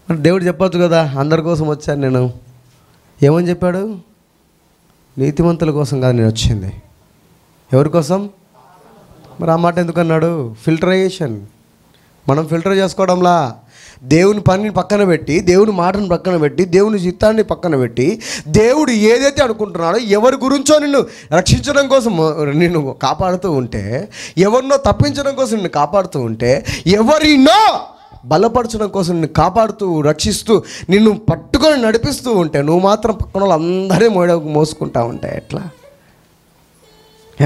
మరి దేవుడు చెప్పొచ్చు కదా, అందరి కోసం వచ్చాను నేను. ఏమని చెప్పాడు? నీతిమంతుల కోసం కాదు నేను వచ్చింది. ఎవరి కోసం? మరి ఆ మాట ఎందుకు అన్నాడు? ఫిల్టరైజేషన్. మనం ఫిల్టర్ చేసుకోవడంలా, దేవుని పనిని పక్కన పెట్టి, దేవుని మాటను పక్కన పెట్టి, దేవుని చిత్తాన్ని పక్కన పెట్టి, దేవుడు ఏదైతే అనుకుంటున్నాడో, ఎవరి గురించో నిన్ను రక్షించడం కోసం నిన్ను కాపాడుతూ ఉంటే, ఎవరినో తప్పించడం కోసం నిన్ను కాపాడుతూ ఉంటే, ఎవరినో బలపరచడం కోసం నిన్ను కాపాడుతూ రక్షిస్తూ నిన్ను పట్టుకొని నడిపిస్తూ ఉంటే, నువ్వు మాత్రం పక్కన వాళ్ళందరే మోసుకుంటా ఉంటే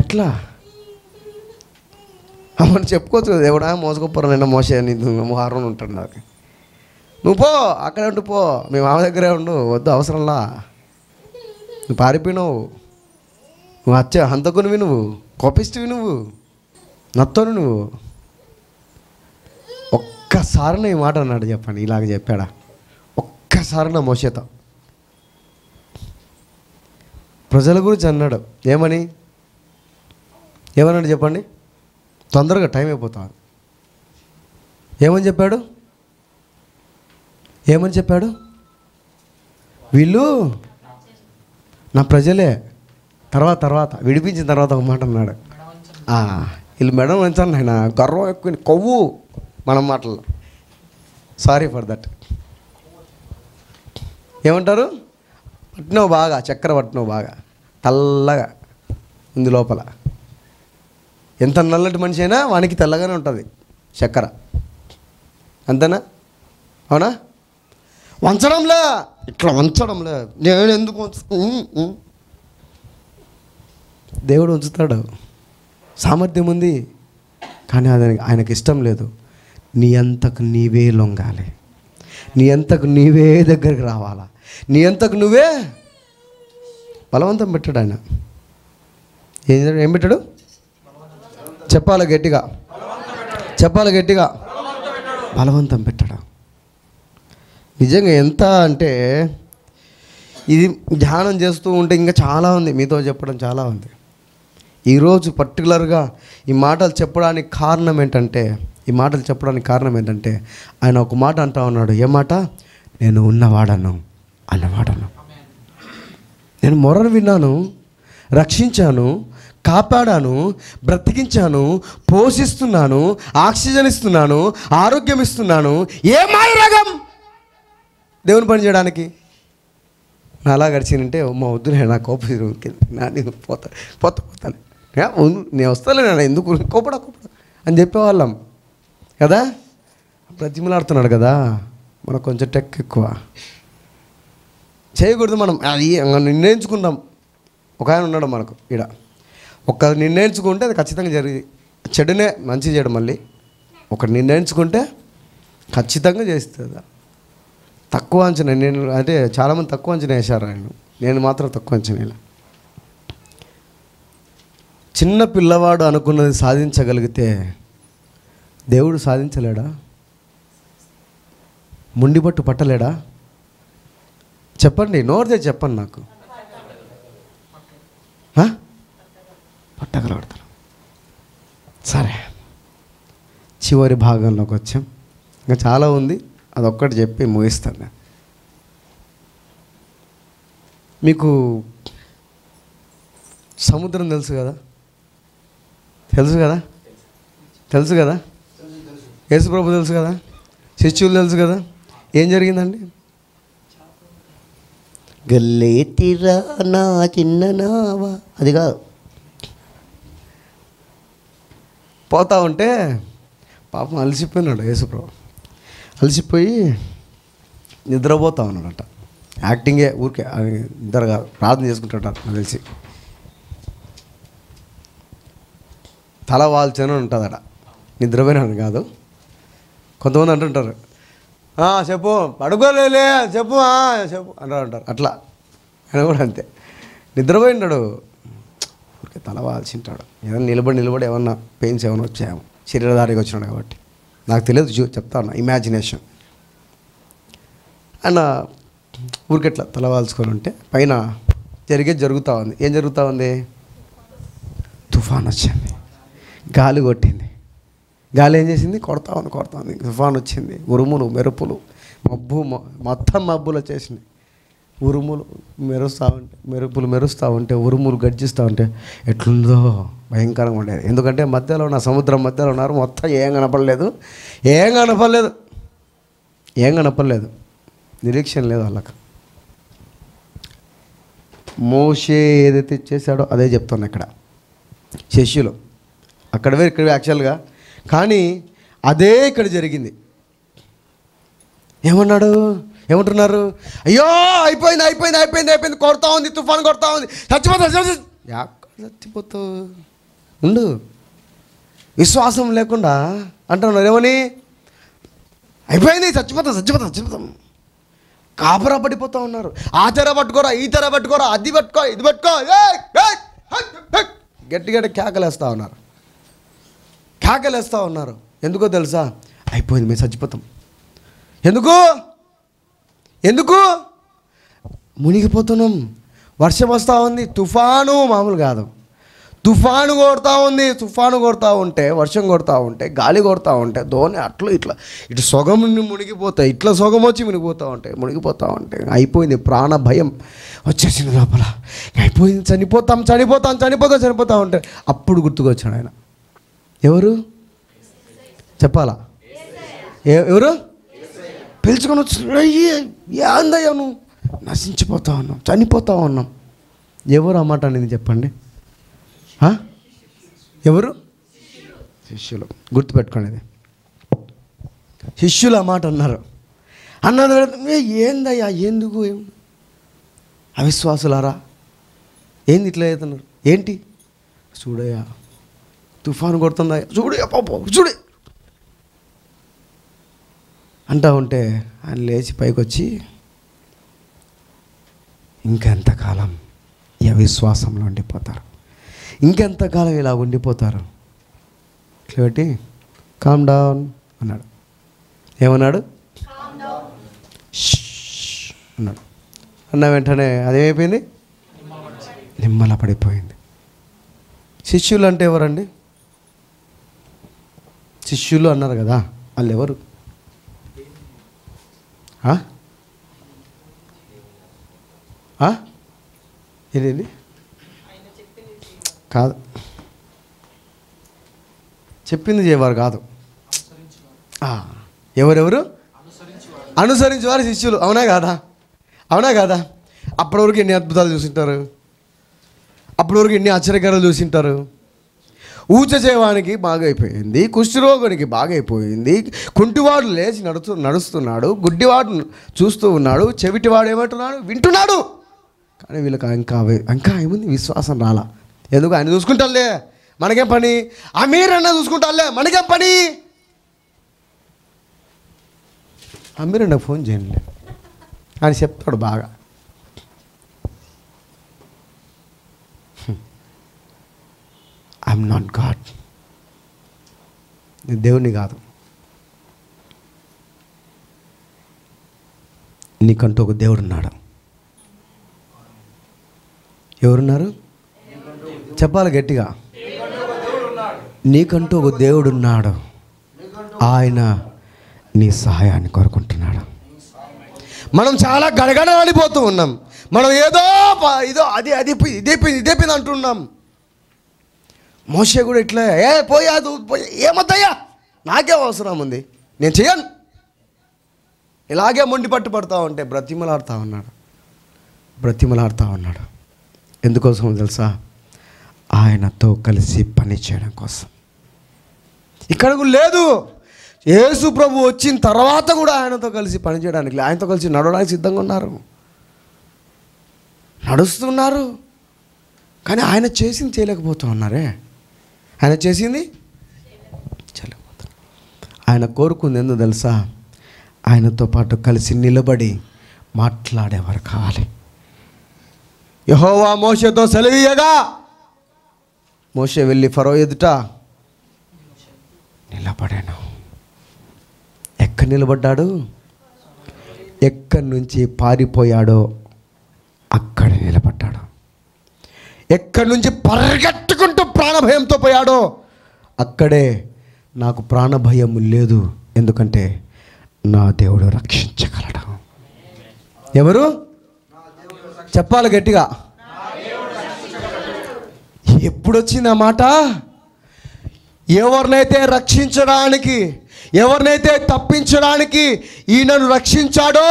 ఎట్లా? అమ్మని చెప్పుకోవచ్చు కదా, దేవుడా మోసుకుపోరా నిన్న మోసే హారం ఉంటాడు నాకు, నువ్వు పో అక్కడే ఉంటూ పో, మీ మామ దగ్గరే ఉండు, వద్దు అవసరంలా, నువ్వు పారిపోయినావు, నువ్వు హంతకునివి, నువ్వు కోపిస్తువి, నువ్వు నత్తోను, నువ్వు. ఒక్కసారి ఈ మాట అన్నాడు చెప్పండి, ఇలాగ చెప్పాడా? ఒక్కసారి నా మోసేతో ప్రజల గురించి అన్నాడు. ఏమన్నాడు చెప్పండి? తొందరగా టైం అయిపోతాను. ఏమని చెప్పాడు? ఏమని చెప్పాడు? వీళ్ళు నా ప్రజలే. తర్వాత విడిపించిన తర్వాత ఒక మాట అన్నాడు, వీళ్ళు మెడ వంచాను ఆయన, గర్వం ఎక్కువ, కొవ్వు మన మాటల్లో. Sorry for that. ఏమంటారు? పట్టినవు బాగా, చక్కెర పట్టినవు బాగా, తెల్లగా ఉంది లోపల. ఎంత నల్లటి మనిషి అయినా వానికి తెల్లగానే ఉంటుంది చక్కెర, అంతేనా? అవునా? వంచడంలే, ఇట్లా వంచడంలే. నేను ఎందుకు దేవుడు ఉంచుతాడు, సామర్థ్యం ఉంది, కానీ అది ఆయనకి ఇష్టం లేదు. నీ అంతకు నీవే లొంగాలి, నీ అంతకు నీవే దగ్గరికి రావాలా, నీ అంతకు నువ్వే. బలవంతం పెట్టాడు ఆయన. ఏం పెట్టాడు? చెప్పాలి గట్టిగా, చెప్పాలి గట్టిగా. బలవంతం పెట్టాడు. నిజంగా ఎంత అంటే, ఇది ధ్యానం చేస్తూ ఉంటే ఇంకా చాలా ఉంది, మీతో చెప్పడం చాలా ఉంది. ఈరోజు పర్టికులర్గా ఈ మాటలు చెప్పడానికి కారణం ఏంటంటే, ఆయన ఒక మాట అంటా ఉన్నాడు. ఏ మాట? నేను ఉన్నవాడను అన్నవాడను. నేను మొరను విన్నాను, రక్షించాను, కాపాడాను, బ్రతికించాను, పోషిస్తున్నాను, ఆక్సిజన్ ఇస్తున్నాను, ఆరోగ్యం ఇస్తున్నాను. ఏ మాయ రోగం దేవుని పని చేయడానికి నా అలా గడిచిందంటే మా వద్దు, నా కోపం నేను పోతాను, నేను వస్తాను, ఎందుకు కోపడ అని చెప్పేవాళ్ళం కదా. బ్రతిమలాడుతున్నాడు కదా. మనకు కొంచెం టెక్ ఎక్కువ చేయకూడదు. మనం అది నిర్ణయించుకుంటాం. ఒక ఆయన ఉన్నాడు మనకు ఈడ, ఒకరు నిర్ణయించుకుంటే అది ఖచ్చితంగా జరిగి, చెడునే మంచి చేయడం, మళ్ళీ ఒకటి నిర్ణయించుకుంటే ఖచ్చితంగా చేస్తుంది. తక్కువ అంచనా, నేను అంటే చాలామంది తక్కువ అంచనా వేశారు ఆయన, నేను మాత్రం తక్కువ అంచనా. చిన్న పిల్లవాడు అనుకున్నది సాధించగలిగితే దేవుడు సాధించలేడా? ముండిపట్టు పట్టలేడా? చెప్పండి, నోరుదే చెప్పండి నాకు. పట్టగలగడతాను. సరే, చివరి భాగంలోకి వచ్చాం. ఇంకా చాలా ఉంది, అదొక్కటి చెప్పి ముగిస్తాను. మీకు సముద్రం తెలుసు కదా, యేసుప్రభు తెలుసు కదా, శిష్యులు తెలుసు కదా. ఏం జరిగిందండి? గల్లేతిరా నా చిన్న నావా, అది కాదు. పోతా ఉంటే పాపం అలసిపోయినాడు యేసుప్రభు. అలసిపోయి నిద్రపోతా ఉన్నాడట. యాక్టింగే, ఊరికే నిద్ర కాదు, ప్రార్థన చేసుకుంటాడు నాకు తెలిసి. తల వాల్చని ఉంటుందట, నిద్రపోయినాడు కాదు. కొంతమంది అంటుంటారు, చెప్పు, పడుకోలేలే, చెప్పు అంటారు. అట్లా ఆయన కూడా అంతే, నిద్రపోయినాడు, ఊరికే తల వాల్చింటాడు. ఏదైనా నిలబడి ఏమన్నా పెయిన్స్ ఏమైనా వచ్చాయేమో, శరీరధారికి వచ్చినాడు కాబట్టి. నాకు తెలియదు, చెప్తా ఉన్నా, ఇమాజినేషన్. ఆయన ఊరికెట్లా తల వాల్చుకొని ఉంటే పైన జరుగుతూ ఉంది. ఏం జరుగుతూ ఉంది? తుఫాన్ వచ్చింది, గాలి కొట్టింది. గాలి ఏం చేసింది? కొడతా ఉంది. తుఫాన్ వచ్చింది, ఉరుములు, మెరుపులు, మొత్తం మబ్బులు వచ్చేసింది. ఉరుములు మెరుపులు మెరుస్తూ ఉంటే, ఉరుములు గర్జిస్తూ ఉంటే ఎట్లుందో భయంకరంగా ఉండేది. ఎందుకంటే మధ్యలో ఉన్న సముద్రం మధ్యలో ఉన్నారు. మొత్తం ఏం కనపడలేదు, నిరీక్షణ లేదు వాళ్ళకి. మోషే ఏదైతే చేశాడో అదే చెప్తున్నా ఇక్కడ. శిష్యులు అక్కడ ఇక్కడ యాక్చువల్గా, కానీ అదే ఇక్కడ జరిగింది. ఏమంటున్నారు? అయ్యో అయిపోయింది, కొడతా ఉంది, తుఫాన్ కొడతా ఉంది, చచ్చిపోతావు ఉండు. విశ్వాసం లేకుండా అంటున్నారు. ఏమని? అయిపోయింది, చచ్చిపోతాం. కాపరా పడిపోతూ ఉన్నారు. ఆ తెర పట్టుకోరా, ఈ తెర పట్టుకోరా, అది పట్టుకో, ఇది పట్టుకో, గట్టిగా కేకలేస్తూ ఉన్నారు. ఎందుకో తెలుసా? అయిపోయింది, మేము చచ్చిపోతాం. ఎందుకు మునిగిపోతున్నాం. వర్షం వస్తూ ఉంది, తుఫాను మామూలు కాదు. తుఫాను కొడతా ఉంటే, వర్షం కొడతా ఉంటే, గాలి కొడతా ఉంటే, ధోని అట్లా ఇటు సొగం మునిగిపోతాయి, ఇట్లా సొగం వచ్చి మునిగిపోతూ ఉంటాయి. అయిపోయింది, ప్రాణ భయం వచ్చేసింది లోపల. అయిపోయింది, చనిపోతా ఉంటే అప్పుడు గుర్తుకొచ్చాడు ఆయన. ఎవరు చెప్పాలా? ఎవరు? పిలుచుకొని వచ్చి, ఏందయ్యా నువ్వు, నశించిపోతా ఉన్నాం, చనిపోతా ఉన్నాం. ఎవరు అన్నమాట అనేది చెప్పండి. ఎవరు? శిష్యులు. గుర్తుపెట్టుకోండి, శిష్యులు అన్నమాట అన్నారు. ఏందయ్యా, ఎందుకు, అవిశ్వాసులారా, ఏంది ఇట్లా అవుతున్నారు, ఏంటి? చూడయ్యా, తుఫాను కొడుతుందా, చూడే అంటా ఉంటే ఆయన లేచి పైకి వచ్చి, ఇంకెంతకాలం ఈ అవిశ్వాసంలో ఉండిపోతారు, ఇంకెంతకాలం ఇలా ఉండిపోతారు, కాబట్టి కామ్ డౌన్ అన్నాడు. ఏమన్నాడు? అన్నాడు. అన్న వెంటనే అదేమైపోయింది, నిమ్మల పడిపోయింది. శిష్యులు అంటే ఎవరండి? శిష్యులు అన్నారు కదా, వాళ్ళు ఎవరు? ఏదేంది కాదు, చెప్పింది చేయవారు కాదు. ఎవరెవరు? అనుసరించేవారు శిష్యులు. అవునా కాదా? అప్పటి వరకు ఎన్ని అద్భుతాలు చూసింటారు, అప్పటి వరకు ఎన్ని ఆశ్చర్యకారాలు చూసింటారు. ఊచచేవానికి బాగైపోయింది, కుష్ఠరోగునికి బాగైపోయింది, కుంటివాడు లేచి నడుస్తున్నాడు, గుడ్డివాడు చూస్తూ ఉన్నాడు, చెవిటివాడు ఏమంటున్నాడు, వింటున్నాడు. కానీ వీళ్ళకి ఇంకా ఏముంది, విశ్వాసం రాలా. ఎందుకు? ఆయన చూసుకుంటాలే, మనకేం పని? అమీరన్న చూసుకుంటాలే, మనకేం పని? అమీరన్న ఫోన్ చేయండి, ఆయన చెప్తాడు బాగా. ఐఎమ్ నాట్ గాడ్, నేను దేవుణ్ణి కాదు, నీకంటూ ఒక దేవుడు ఉన్నాడు. ఎవరున్నారు? చెప్పాలి గట్టిగా. నీకంటూ ఒక దేవుడు ఉన్నాడు, ఆయన నీ సహాయాన్ని కోరుకుంటున్నాడు. మనం చాలా గడగడలాడిపోతూ ఉన్నాం, మనం ఏదో అది ఇదైపోయింది అంటున్నాం. మోషే కూడా ఇట్లా, పోయాదు ఏమద్దయ్యా, నాకే అవసరం ఉంది, నేను చేయను, ఇలాగే మొండి పట్టుపడుతూ ఉంటే బ్రతిమలాడుతూ ఉన్నాడు. ఎందుకోసం తెలుసా? ఆయనతో కలిసి పని చేయడం కోసం. ఇక్కడ లేదు, యేసు ప్రభు వచ్చిన తర్వాత కూడా ఆయనతో కలిసి పని చేయడానికి, ఆయనతో కలిసి నడవడానికి సిద్ధంగా నడుస్తున్నారు. కానీ ఆయన చేసింది చేయలేకపోతూ ఉన్నారే. ఆయన చేసింది చేయలేకపోతున్నారు. ఆయన కోరుకుంది ఎందుకు తెలుసా? ఆయనతో పాటు కలిసి నిలబడి మాట్లాడేవారు కావాలి. యెహోవా మోషేతో సెలవీయగా మోషే వెళ్ళి ఫరో ఎదుట నిలబడాను. ఎక్కడ నిలబడ్డాడు? ఎక్కడి నుంచి పారిపోయాడో అక్కడ నిలబడ్డాడు. ఎక్కడి నుంచి పరిగెట్టుకుంటూ ప్రాణభయంతో పోయాడో అక్కడే నాకు ప్రాణభయం లేదు, ఎందుకంటే నా దేవుడు రక్షించగలడు. ఎవరు? చెప్పాలి గట్టిగా. ఎప్పుడొచ్చింది ఆ మాట? ఎవరినైతే రక్షించడానికి, ఎవరినైతే తప్పించడానికి ఈయనను రక్షించాడో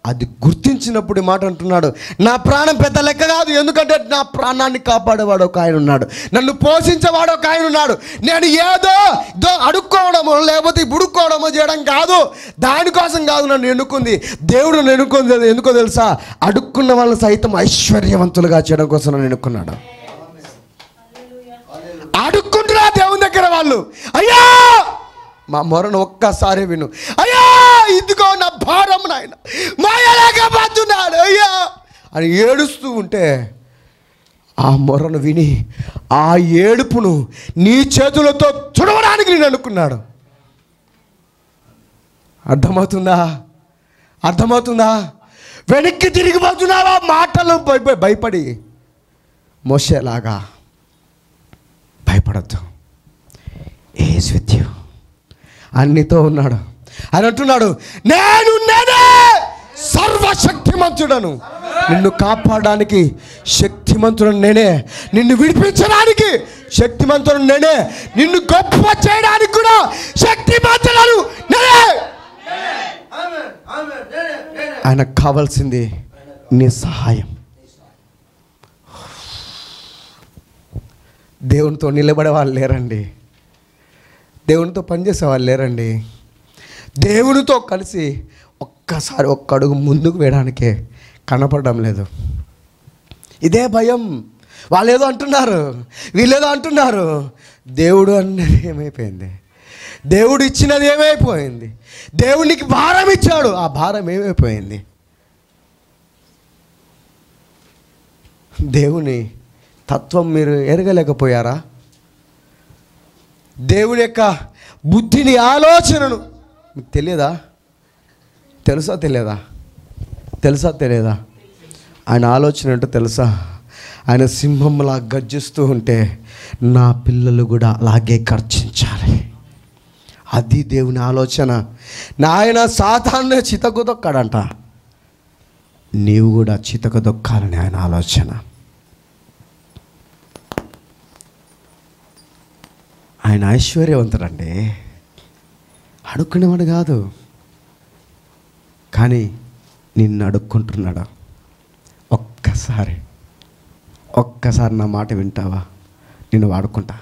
అది గుర్తించినప్పుడు మాట అంటున్నాడు, నా ప్రాణం పెద్ద లెక్క కాదు, ఎందుకంటే నా ప్రాణాన్ని కాపాడేవాడు ఒక ఆయన ఉన్నాడు, నన్ను పోషించేవాడు ఒక ఆయన ఉన్నాడు. నేను ఏదో అడుక్కోవడమో లేకపోతే బుడుక్కోవడమో చేయడం కాదు, దానికోసం కాదు నన్ను ఎన్నుకుంది. దేవుడు నన్ను ఎన్నుకుంది ఎందుకో తెలుసా? అడుక్కున్న వాళ్ళని సైతం ఐశ్వర్యవంతులుగా చేయడం కోసం నన్ను ఎన్నుకున్నాడు. అడుక్కుంటున్నా దేవుని దగ్గర వాళ్ళు, అయ్యా మా మొరను ఒక్కసారి విను, అయ్యా ఇదిగో నా భారం నాయన మాయలేకపోతున్నాడు అయ్యా అని ఏడుస్తూ ఉంటే ఆ మొరను విని ఆ ఏడుపును నీ చేతులతో తుడవడానికి నేను అనుకున్నాడు. అర్థమవుతుందా? వెనక్కి తిరిగిపోతున్నావా మాటలు భయపడి? మోషేలాగా భయపడద్దు, ఈజ్ విత్ యు. అన్నితో ఉన్నాడు. ఆయన అంటున్నాడు, నేనే సర్వశక్తిమంతుడను, నిన్ను కాపాడడానికి శక్తిమంతుడను నేనే, నిన్ను విడిపించడానికి శక్తిమంతుడను నేనే, నిన్ను గొప్ప చేయడానికి కూడా శక్తిమంతుడను నేనే. ఆయనకు కావాల్సింది నీ సహాయం. దేవునితో నిలబడే వాళ్ళు లేరండి, దేవునితో పనిచేసే వాళ్ళు లేరండి. దేవునితో కలిసి ఒక్కసారి ఒక్క అడుగు ముందుకు వేయడానికే కనపడడం లేదు. ఇదే భయం. వాళ్ళు ఏదో అంటున్నారు, వీళ్ళేదో అంటున్నారు. దేవుడు అన్నది ఏమైపోయింది? దేవుడు ఇచ్చినది ఏమైపోయింది? దేవునికి భారం ఇచ్చాడు, ఆ భారం ఏమైపోయింది? దేవుని తత్వం మీరు ఎరగలేకపోయారా? దేవుడి యొక్క బుద్ధిని, ఆలోచనను మీకు తెలియదా? తెలుసా తెలియదా? ఆయన ఆలోచన ఏంటో తెలుసా? ఆయన సింహంలా గర్జిస్తూ ఉంటే నా పిల్లలు కూడా అలాగే గర్జించాలి. అది దేవుని ఆలోచన. నాయన సాతాను చితకు దొక్కాడంట, నీవు కూడా చితకు దొక్కాలని ఆయన ఆలోచన. ఆయన ఐశ్వర్యవంతుడండి, అడుక్కునేవాడు కాదు, కానీ నిన్ను అడుక్కుంటున్నాడు. ఒక్కసారి నా మాట వింటావా? నిన్ను వాడుకుంటా.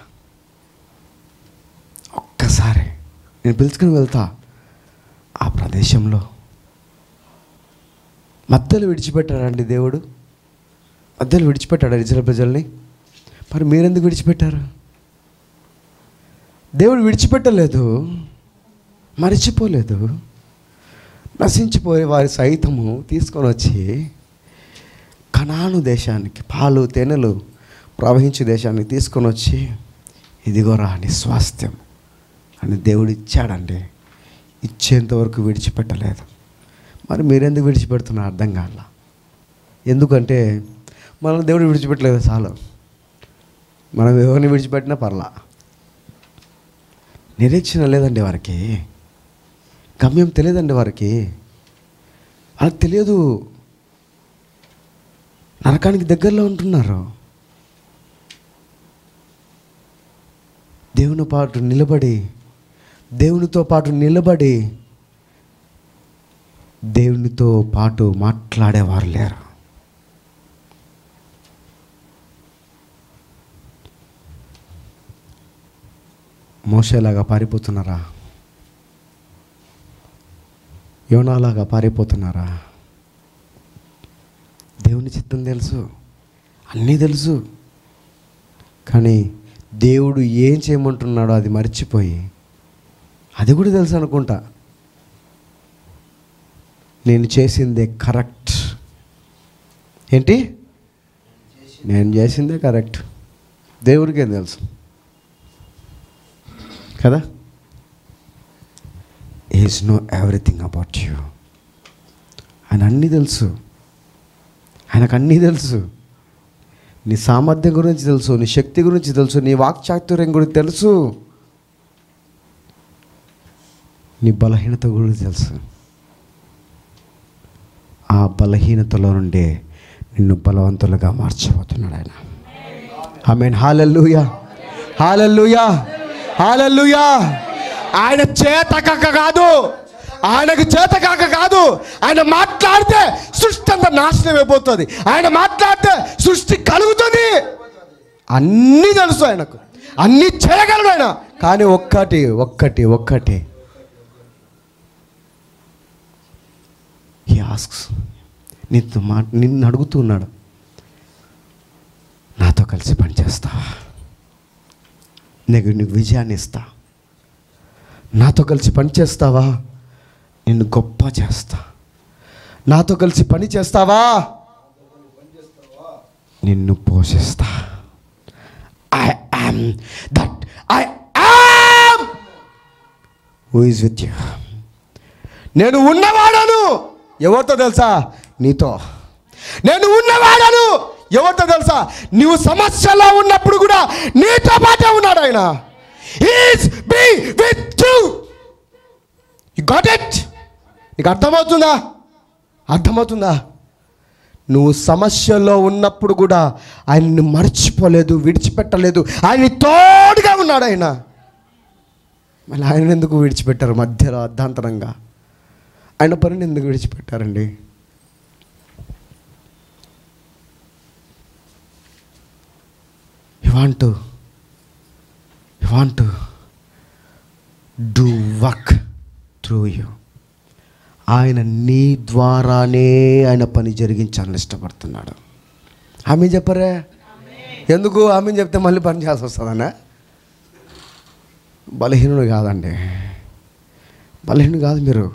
ఒక్కసారి నేను పిలుచుకుని వెళ్తా. ఆ ప్రదేశంలో మధ్యలో విడిచిపెట్టాడండి దేవుడు. మధ్యలో విడిచిపెట్టాడు ఇజ్రాయేలు ప్రజల్ని. మరి మీరెందుకు విడిచిపెట్టారు? దేవుడు విడిచిపెట్టలేదు, మరిచిపోలేదు. నశించిపోయే వారి సైతము తీసుకొని వచ్చి కనాను దేశానికి, పాలు తేనెలు ప్రవహించే దేశానికి తీసుకొని వచ్చి, ఇదిగోరా నీ స్వాస్థ్యం అని దేవుడు ఇచ్చాడండి. ఇచ్చేంతవరకు విడిచిపెట్టలేదు. మరి మీరెందుకు విడిచిపెడుతున్నారు అర్థం కాల. ఎందుకంటే మనం దేవుడు విడిచిపెట్టలేదు చాలు. మనం ఎవరిని విడిచిపెట్టినా పర్లా. నిరీక్షణ లేదండి వారికి, గమ్యం తెలియదండి వారికి. వాళ్ళకి తెలియదు, నరకానికి దగ్గరలో ఉంటున్నారు. దేవునితో పాటు నిలబడి దేవునితో పాటు మాట్లాడేవారు లేరు. మోషేలాగా పారిపోతున్నారా? యోనాలాగా పారిపోతున్నారా? దేవుని చిత్తం తెలుసు, అన్నీ తెలుసు, కానీ దేవుడు ఏం చేయమంటున్నాడో అది మర్చిపోయి, అది కూడా తెలుసు అనుకుంటా, నేను చేసిందే కరెక్ట్. ఏంటి? నేను చేసిందే కరెక్ట్. దేవుడికేం తెలుసు కదా? Is know everything about you. ఆయన అన్నీ తెలుసు, ఆయనకు అన్నీ తెలుసు. నీ సామర్థ్యం గురించి తెలుసు, నీ శక్తి గురించి తెలుసు, నీ వాక్చాతుర్యం గురించి తెలుసు, నీ బలహీనత గురించి తెలుసు. ఆ బలహీనతలో నుండే నిన్ను బలవంతులుగా మార్చబోతున్నాడు ఆయన. ఆమేన్. హల్లెలూయా, హల్లెలూయా, హల్లెలూయా. ఆయన చేతకాక కాదు, ఆయనకు చేతకాక కాదు. ఆయన మాట్లాడితే సృష్టి అంతా నాశనం అయిపోతుంది. ఆయన మాట్లాడితే సృష్టి కలుగుతుంది. అన్నీ తెలుసు ఆయనకు, అన్నీ చేయగలడు ఆయన. కానీ ఒక్కటి హీ ఆస్క్స్, నిన్ను అడుగుతున్నాడు, నాతో కలిసి పనిచేస్తావా? నీకు విజయాన్ని ఇస్తా. నాతో కలిసి పని చేస్తావా? నిన్ను గొప్ప చేస్తా. నాతో కలిసి పని చేస్తావా? నిన్ను పోషిస్తా. I am that I am who is with you. నేను ఉన్నవాడను. ఎవరితో తెలుసా? నీతో. నేను ఉన్నవాడను. ఎవరితో తెలుసా? నువ్వు సమస్యలో ఉన్నప్పుడు కూడా నీతో పాటే ఉన్నాడు ఆయన. He's be with you. You got it? నీకు అర్థమవుతుందా? అర్థమవుతుందా? నువ్వు సమస్యలో ఉన్నప్పుడు కూడా ఆయన్ని మర్చిపోలేదు, విడిచిపెట్టలేదు. ఆయన తోడుగా ఉన్నాడు ఆయన. మళ్ళీ ఆయన ఎందుకు విడిచిపెట్టారు? మధ్యలో అర్ధాంతరంగా ఆయన పనిని ఎందుకు విడిచిపెట్టారండి? You want to do work through you. ఆయన నీ ద్వారానే ఆయన పని జరిగించాలని ఇష్టపడుతున్నాడు. ఆమె చెప్పరే ఎందుకు? ఆమె చెప్తే మళ్ళీ పని చేయాల్సి వస్తుందనే? బలహీనుడు కాదండి, బలహీనుడు కాదు మీరు.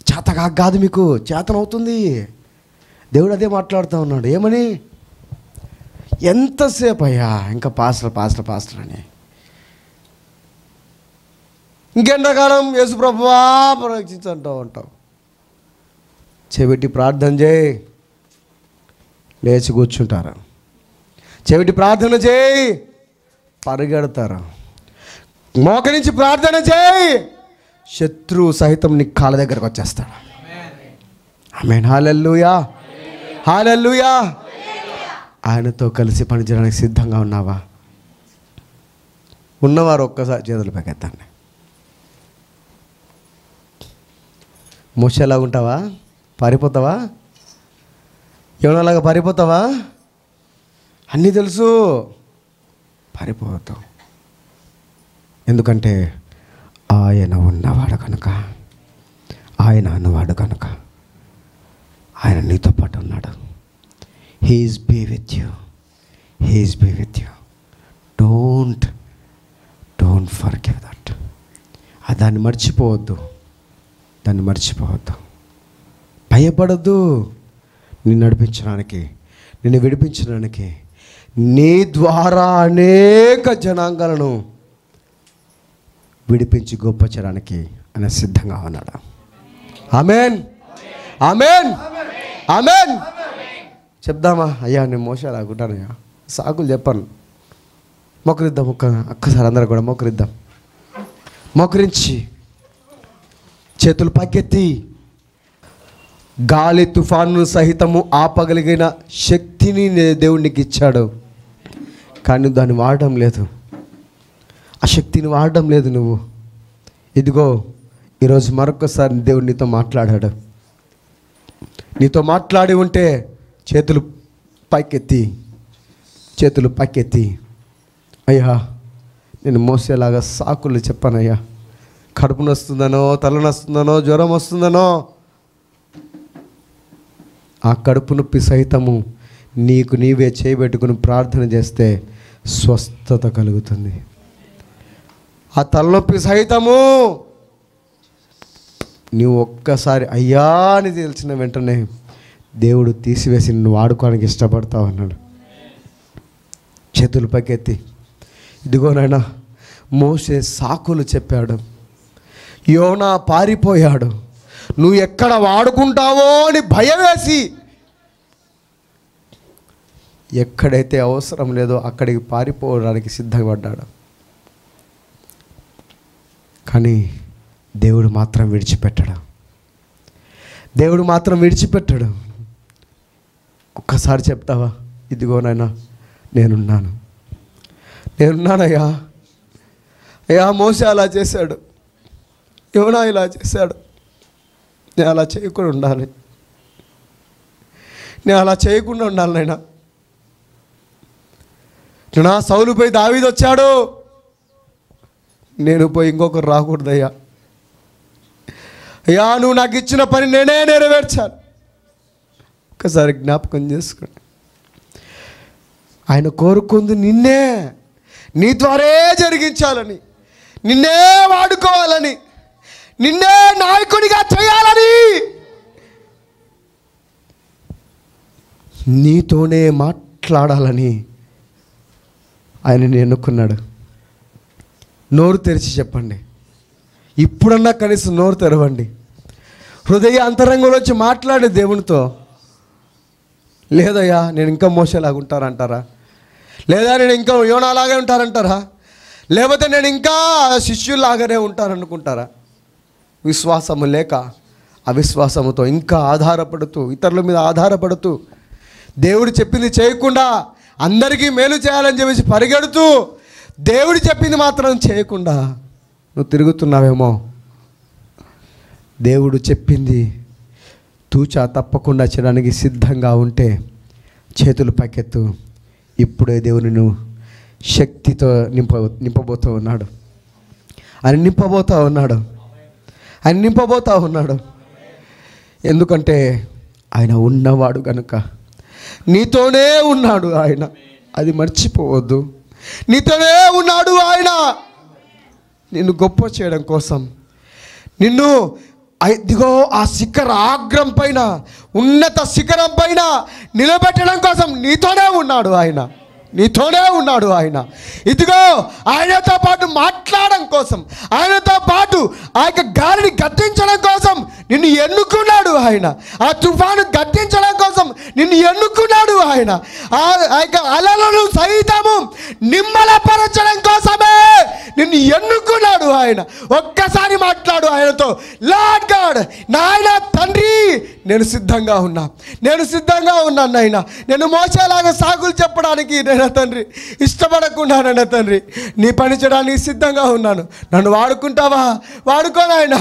చేతగా కాదు, మీకు చేతనవుతుంది. దేవుడు అదే మాట్లాడుతూ ఉన్నాడు. ఏమని? ఎంతసేపు అయ్యా ఇంకా పాస్టర్ అని. ఇంకెంతకాలం యేసుప్రభువా ప్రవచించంటూ ఉంటావు. చెవిటి ప్రార్థన చేయి, లేచి కూర్చుంటారు. చెవిటి ప్రార్థన చేయి, పరిగెడతారు. మోకరించి ప్రార్థన చేయి, శత్రువు సహితం నీ కాళ్ళ దగ్గరకు వచ్చేస్తాడు. ఆమేన్. హల్లెలూయా, హల్లెలూయా. ఆయనతో కలిసి పనిచేయడానికి సిద్ధంగా ఉన్నావా? ఉన్నవారు ఒక్కసారి చేతులు పైకెత్తండి. మోషేలాగా ఉంటావా? పారిపోతావా? యోనాలాగా పారిపోతావా? అన్నీ తెలుసు, పారిపోతావు. ఎందుకంటే ఆయన ఉన్నవాడు కనుక, ఆయన అన్నవాడు కనుక ఆయన నీతో పాటు ఉన్నాడు. He's be with you, he's be with you. Don't forgive that. దాన్ని మర్చిపోవద్దు, దాన్ని మర్చిపోవద్దు. భయపడద్దు. నిన్ను నడిపించడానికి, నిన్ను విడిపించడానికి, నీ ద్వారా అనేక జనాంగాలను విడిపించి గొప్ప చేయడానికి ఆయన సిద్ధంగా ఉన్నాడు. ఆమేన్, ఆమేన్, ఆమేన్. చెప్దామా? అయ్యా నేను మోసలాగుంటానయ్యా, సాకులు చెప్పాను. మొక్కరిద్దాం, ఒక్కసారి అందరూ కూడా మొక్కరిద్దాం. మొక్కరించి చేతులు పైకెత్తి, గాలి తుఫాను సహితము ఆపగలిగిన శక్తిని దేవునికి ఇచ్చాడు. కానీ దాన్ని వాడడం లేదు, ఆ శక్తిని వాడడం లేదు నువ్వు. ఇదిగో ఈరోజు మరొకసారి దేవుడు నీతో మాట్లాడాడు. నీతో మాట్లాడి ఉంటే చేతులు పైకెత్తి, చేతులు పైకెత్తి, అయ్యా నేను మోసేలాగా సాకులు చెప్పానయ్యా. కడుపు నొస్తుందనో, తల నొస్తుందనో, జ్వరం వస్తుందనో, ఆ కడుపు నొప్పి సహితము నీకు నీవే చేయబెట్టుకుని ప్రార్థన చేస్తే స్వస్థత కలుగుతుంది. ఆ తలనొప్పి సహితము నీవు ఒక్కసారి అయ్యా అని తెలిసిన వెంటనే దేవుడు తీసివేసి నిన్ను వాడుకోవడానికి ఇష్టపడతా ఉన్నాడు. చేతులు పైకెత్తి, ఇదిగోనైనా మోసే సాకులు చెప్పాడు, యోనా పారిపోయాడు, నువ్వు ఎక్కడ వాడుకుంటావో అని భయం వేసి ఎక్కడైతే అవసరం లేదో అక్కడికి పారిపోవడానికి సిద్ధపడ్డాడు. కానీ దేవుడు మాత్రం విడిచిపెట్టాడు, దేవుడు మాత్రం విడిచిపెట్టాడు. ఒక్కసారి చెప్తావా? ఇదిగోనైనా నేనున్నానయ్యా. అయ్యా మోసే అలా చేశాడు, యోనా ఇలా చేశాడు, నేను అలా చేయకుండా ఉండాలి, నేను అలా చేయకుండా ఉండాలి నాయనా. నా సౌలుపై దావీదు వచ్చాడు, నేను పోయి ఇంకొకరు రాకూడదయ్యా. అయ్యా నువ్వు నాకు ఇచ్చిన పని నేనే నెరవేర్చాను. ఒకసారి జ్ఞాపకం చేసుకోండి. ఆయన కోరుకుంది నిన్నే, నీ ద్వారే జరిగించాలని, నిన్నే వాడుకోవాలని, నిన్నే నాయకుడిగా చేయాలని, నీతోనే మాట్లాడాలని ఆయన ఎన్నుకున్నాడు. నోరు తెరిచి చెప్పండి, ఇప్పుడన్నా కనీసం నోరు తెరవండి. హృదయ అంతరంగంలోంచి మాట్లాడే దేవునితో లేదయ్యా నేను ఇంకా మోసేలాగా ఉంటారంటారా? లేదా నేను ఇంకా యోనాలాగే ఉంటారంటారా? లేకపోతే నేను ఇంకా శిష్యుల్లాగానే ఉంటారనుకుంటారా? విశ్వాసము లేక అవిశ్వాసముతో ఇంకా ఆధారపడుతూ, ఇతరుల మీద ఆధారపడుతూ, దేవుడు చెప్పింది చేయకుండా అందరికీ మేలు చేయాలని చెప్పేసి పరిగెడుతూ దేవుడు చెప్పింది మాత్రం చేయకుండా నువ్వు తిరుగుతున్నావేమో. దేవుడు చెప్పింది తూచా తప్పకుండా చేయడానికి సిద్ధంగా ఉంటే చేతులు పైకెత్తు. ఇప్పుడే దేవుని నువ్వు శక్తితో నింపబోతూ ఉన్నాడు. ఆయన నింపబోతూ ఉన్నాడు. ఆయన నింపబోతూ ఉన్నాడు. ఎందుకంటే ఆయన ఉన్నవాడు కనుక. నీతోనే ఉన్నాడు ఆయన, అది మర్చిపోవద్దు. నీతోనే ఉన్నాడు ఆయన. నిన్ను గొప్ప చేయడం కోసం, నిన్ను ఇదిగో ఆ శిఖరాగ్రం పైన, ఉన్నత శిఖరం పైన నిలబెట్టడం కోసం నీతోనే ఉన్నాడు ఆయన. నీతోనే ఉన్నాడు ఆయన. ఇదిగో ఆయనతో పాటు మాట్లాడడం కోసం, ఆయనతో పాటు ఆ యొక్క గాలిని గద్దించడం కోసం నిన్ను ఎన్నుకున్నాడు ఆయన. ఆ తుఫాను గద్దించడం కోసం నిన్ను ఎన్నుకున్నాడు ఆయన. ఆ యొక్క అలలను సైతము నిమ్మలపరచడం కోసమే నిన్ను ఎన్నుకున్నాడు ఆయన. ఒక్కసారి మాట్లాడు ఆయనతో. లార్డ్ గాడ్, నాయన తండ్రి, నేను సిద్ధంగా ఉన్నా, నేను సిద్ధంగా ఉన్నాను నాయన. నేను మోసేలాగా సాకులు చెప్పడానికి నేను తండ్రి ఇష్టపడకుండా తండ్రి నీ పని చేయడానికి సిద్ధంగా ఉన్నాను. నన్ను వాడుకుంటావా? వాడుకోనాయన.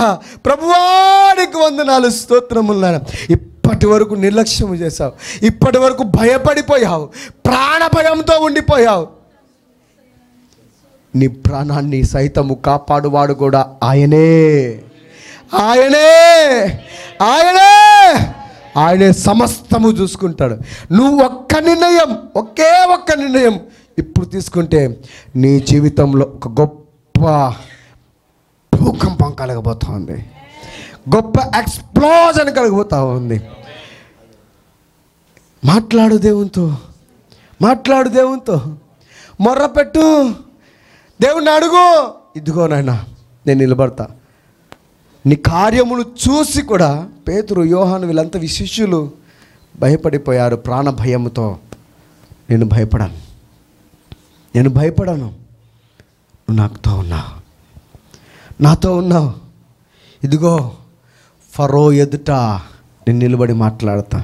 ప్రభువానికి వందనాలు, స్తోత్రములు నాయన. ఇప్పటి వరకు నిర్లక్ష్యం చేశావు, ఇప్పటి వరకు భయపడిపోయావు, ప్రాణ భయంతో ఉండిపోయావు. నీ ప్రాణాన్ని సైతము కాపాడువాడు కూడా ఆయనే. ఆయనే ఆయనే ఆయనే సమస్తము చూసుకుంటాడు. నువ్వు ఒక్క నిర్ణయం, ఒకే ఒక్క నిర్ణయం ఇప్పుడు తీసుకుంటే నీ జీవితంలో ఒక గొప్ప భూకంపం కలగబోతూ ఉంది, గొప్ప ఎక్స్ప్లోజన్ కలగబోతూ ఉంది. మాట్లాడు దేవునితో, మాట్లాడు దేవునితో, మొర్రపెట్టు, దేవుణ్ణి అడుగు. ఇదిగో నాయనా నేను నిలబడతా. నీ కార్యములు చూసి కూడా పేతురు, యోహాను వీళ్ళంతా శిష్యులు భయపడిపోయారు ప్రాణ భయముతో. నేను భయపడను, నేను భయపడను. నువ్వు నాతో ఉన్నావు, నాతో ఉన్నావు. ఇదిగో ఫరో ఎదుట నేను నిలబడి మాట్లాడతా,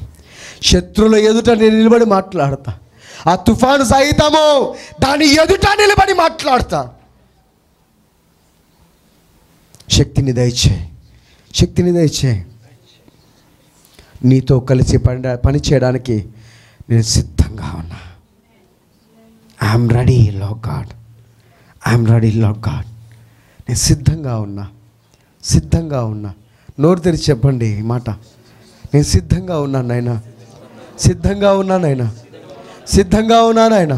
శత్రువుల ఎదుట నేను నిలబడి మాట్లాడతా, ఆ తుఫాను సహితము దాని ఎదుట నిలబడి మాట్లాడతా. శక్తిని దయచే, శక్తిని దయచే. నీతో కలిసి పని చేయడానికి నేను సిద్ధంగా ఉన్నా. I'm ready lord God, I'm ready lord God. నేను సిద్ధంగా ఉన్నా, సిద్ధంగా ఉన్నా. నోరు తెరిచి చెప్పండి ఈ మాట. నేను సిద్ధంగా ఉన్నాను నాయనా, సిద్ధంగా ఉన్నాను నాయనా, సిద్ధంగా ఉన్నాను నాయనా,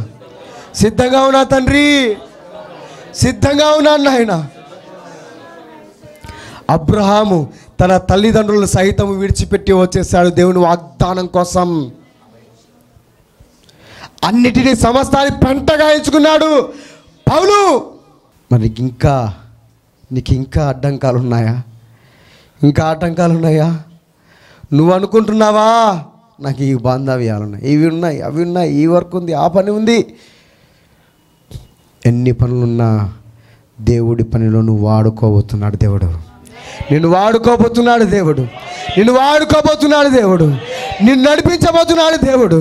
సిద్ధంగా ఉన్నా తండ్రి, సిద్ధంగా ఉన్నాను నాయనా. అబ్రహాము తన తల్లిదండ్రులు సైతం విడిచిపెట్టి వచ్చేసాడు దేవుని వాగ్దానం కోసం. అన్నిటినీ సమస్తాన్ని పంటగా ఎంచుకున్నాడు పౌలు. మరి నీకు ఇంకా అడ్డంకాలు ఉన్నాయా? ఇంకా ఆటంకాలు ఉన్నాయా? నువ్వు అనుకుంటున్నావా నాకు ఈ బాంధవ్యాలు ఉన్నాయి, ఇవి ఉన్నాయి, అవి ఉన్నాయి, ఈ వర్క్ ఉంది, ఆ పని ఉంది. ఎన్ని పనులున్నా దేవుడి పనిలో నువ్వు వాడుకోబోతున్నాడు దేవుడు. నిన్ను వాడుకోబోతున్నాడు దేవుడు, నిన్ను వాడుకోబోతున్నాడు దేవుడు, నిన్ను నడిపించబోతున్నాడు దేవుడు,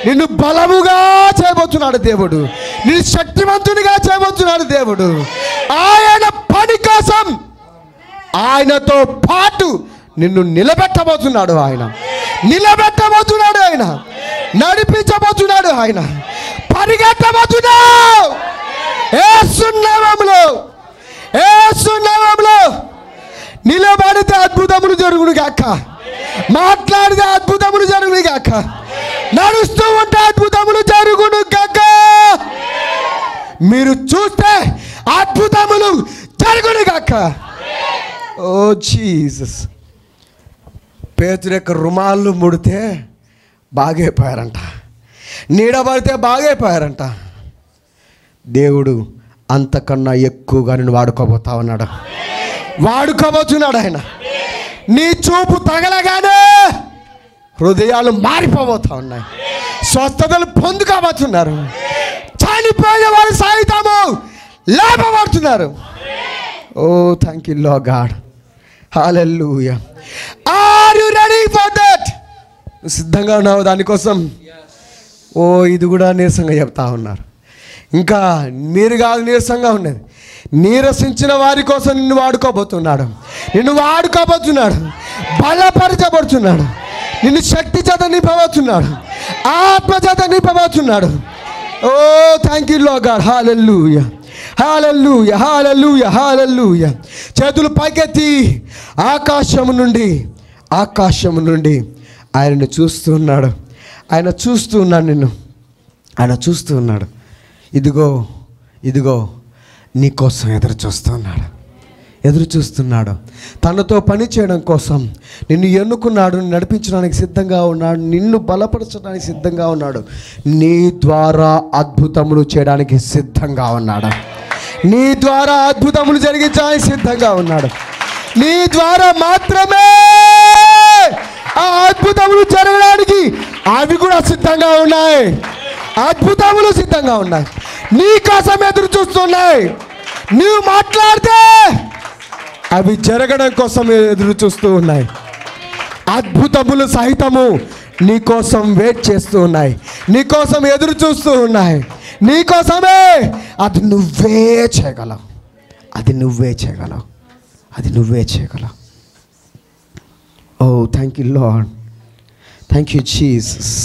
నిన్ను బలముగా చేయబోతున్నాడు దేవుడు, నిన్ను శక్తివంతునిగా చేయబోతున్నాడు దేవుడు. ఆయన పని కోసం ఆయనతో పాటు నిన్ను నిలబెట్టబోతున్నాడు ఆయన, నిలబెట్టబోతున్నాడు ఆయన, నడిపించబోతున్నాడు ఆయన, పరిగెట్టబోతున్నావు. యేసు నామములో, యేసు నామములో నిలబడితే అద్భుతములు జరుగును గాక, మాట్లాడితే అద్భుతములు జరుగును గాక, నడుస్తూ ఉంటే అద్భుతములు జరుగును గాక. మీరు చూస్తే అద్భుతములు జరుగును గాక. ఓ జీసస్. పేతురు యొక్క రుమాళ్ళు ముడితే బాగైపోయారంట, నీడబడితే బాగైపోయారంట. దేవుడు అంతకన్నా ఎక్కువగా నేను వాడుకోబోతా ఉన్నాడు, వాడుకోబోతున్నాడు ఆయన. నీ చూపు తగలగానే హృదయాలు మారిపోబోతా ఉన్నాయి. స్వస్థతలు పొందుకోబోతున్నారు. చనిపోయిన వారు సైతము లేపబడుతున్నారు. Oh thank you lord god. Hallelujah. Are you ready for that? సిద్ధంగా ఉన్నావు దానికోసం? ఓ ఇది కూడా నీరసంగా చెప్తా ఉన్నారు. ఇంకా మీరు కాదు నీరసంగా ఉన్నది, నీరసించిన వారి కోసం నిన్ను వాడుకోబోతున్నాడు. నిన్ను వాడుకోబోతున్నాడు, బలపరచబడుతున్నాడు, నిన్ను శక్తి చేత నింపబోతున్నాడు, ఆత్మ చేత నింపబోతున్నాడు. ఓ థ్యాంక్ యూ లార్డ్ గాడ్. హల్లెలూయా, హల్లెలూయా, హల్లెలూయా, హల్లెలూయా. చేతులు పైకెత్తి ఆకాశము నుండి ఆయనను చూస్తున్నాడు. ఆయన చూస్తూ ఉన్నాడు నిన్ను, ఆయన చూస్తూ ఉన్నాడు. ఇదిగో నీకోసం ఎదురు చూస్తున్నాడు. తనతో పని చేయడం కోసం నిన్ను ఎన్నుకున్నాడు, నడిపించడానికి సిద్ధంగా ఉన్నాడు, నిన్ను బలపరచడానికి సిద్ధంగా ఉన్నాడు, నీ ద్వారా అద్భుతములు చేయడానికి సిద్ధంగా ఉన్నాడు, నీ ద్వారా అద్భుతములు జరిగించడానికి సిద్ధంగా ఉన్నాడు. నీ ద్వారా మాత్రమే ఆ అద్భుతములు జరగడానికి అవి కూడా సిద్ధంగా ఉన్నాయి. అద్భుతములు సిద్ధంగా ఉన్నాయి, నీ కోసం ఎదురు చూస్తున్నాయి. నీవు మాట్లాడితే అవి జరగడం కోసం ఎదురు చూస్తూ ఉన్నాయి. అద్భుతములు సహితము నీ కోసం వెయిట్ చేస్తూ ఉన్నాయి, నీ కోసం ఎదురు చూస్తూ ఉన్నాయి. నీ కోసమే. అది నువ్వే చేయగలవు. Oh thank you lord, thank you Jesus.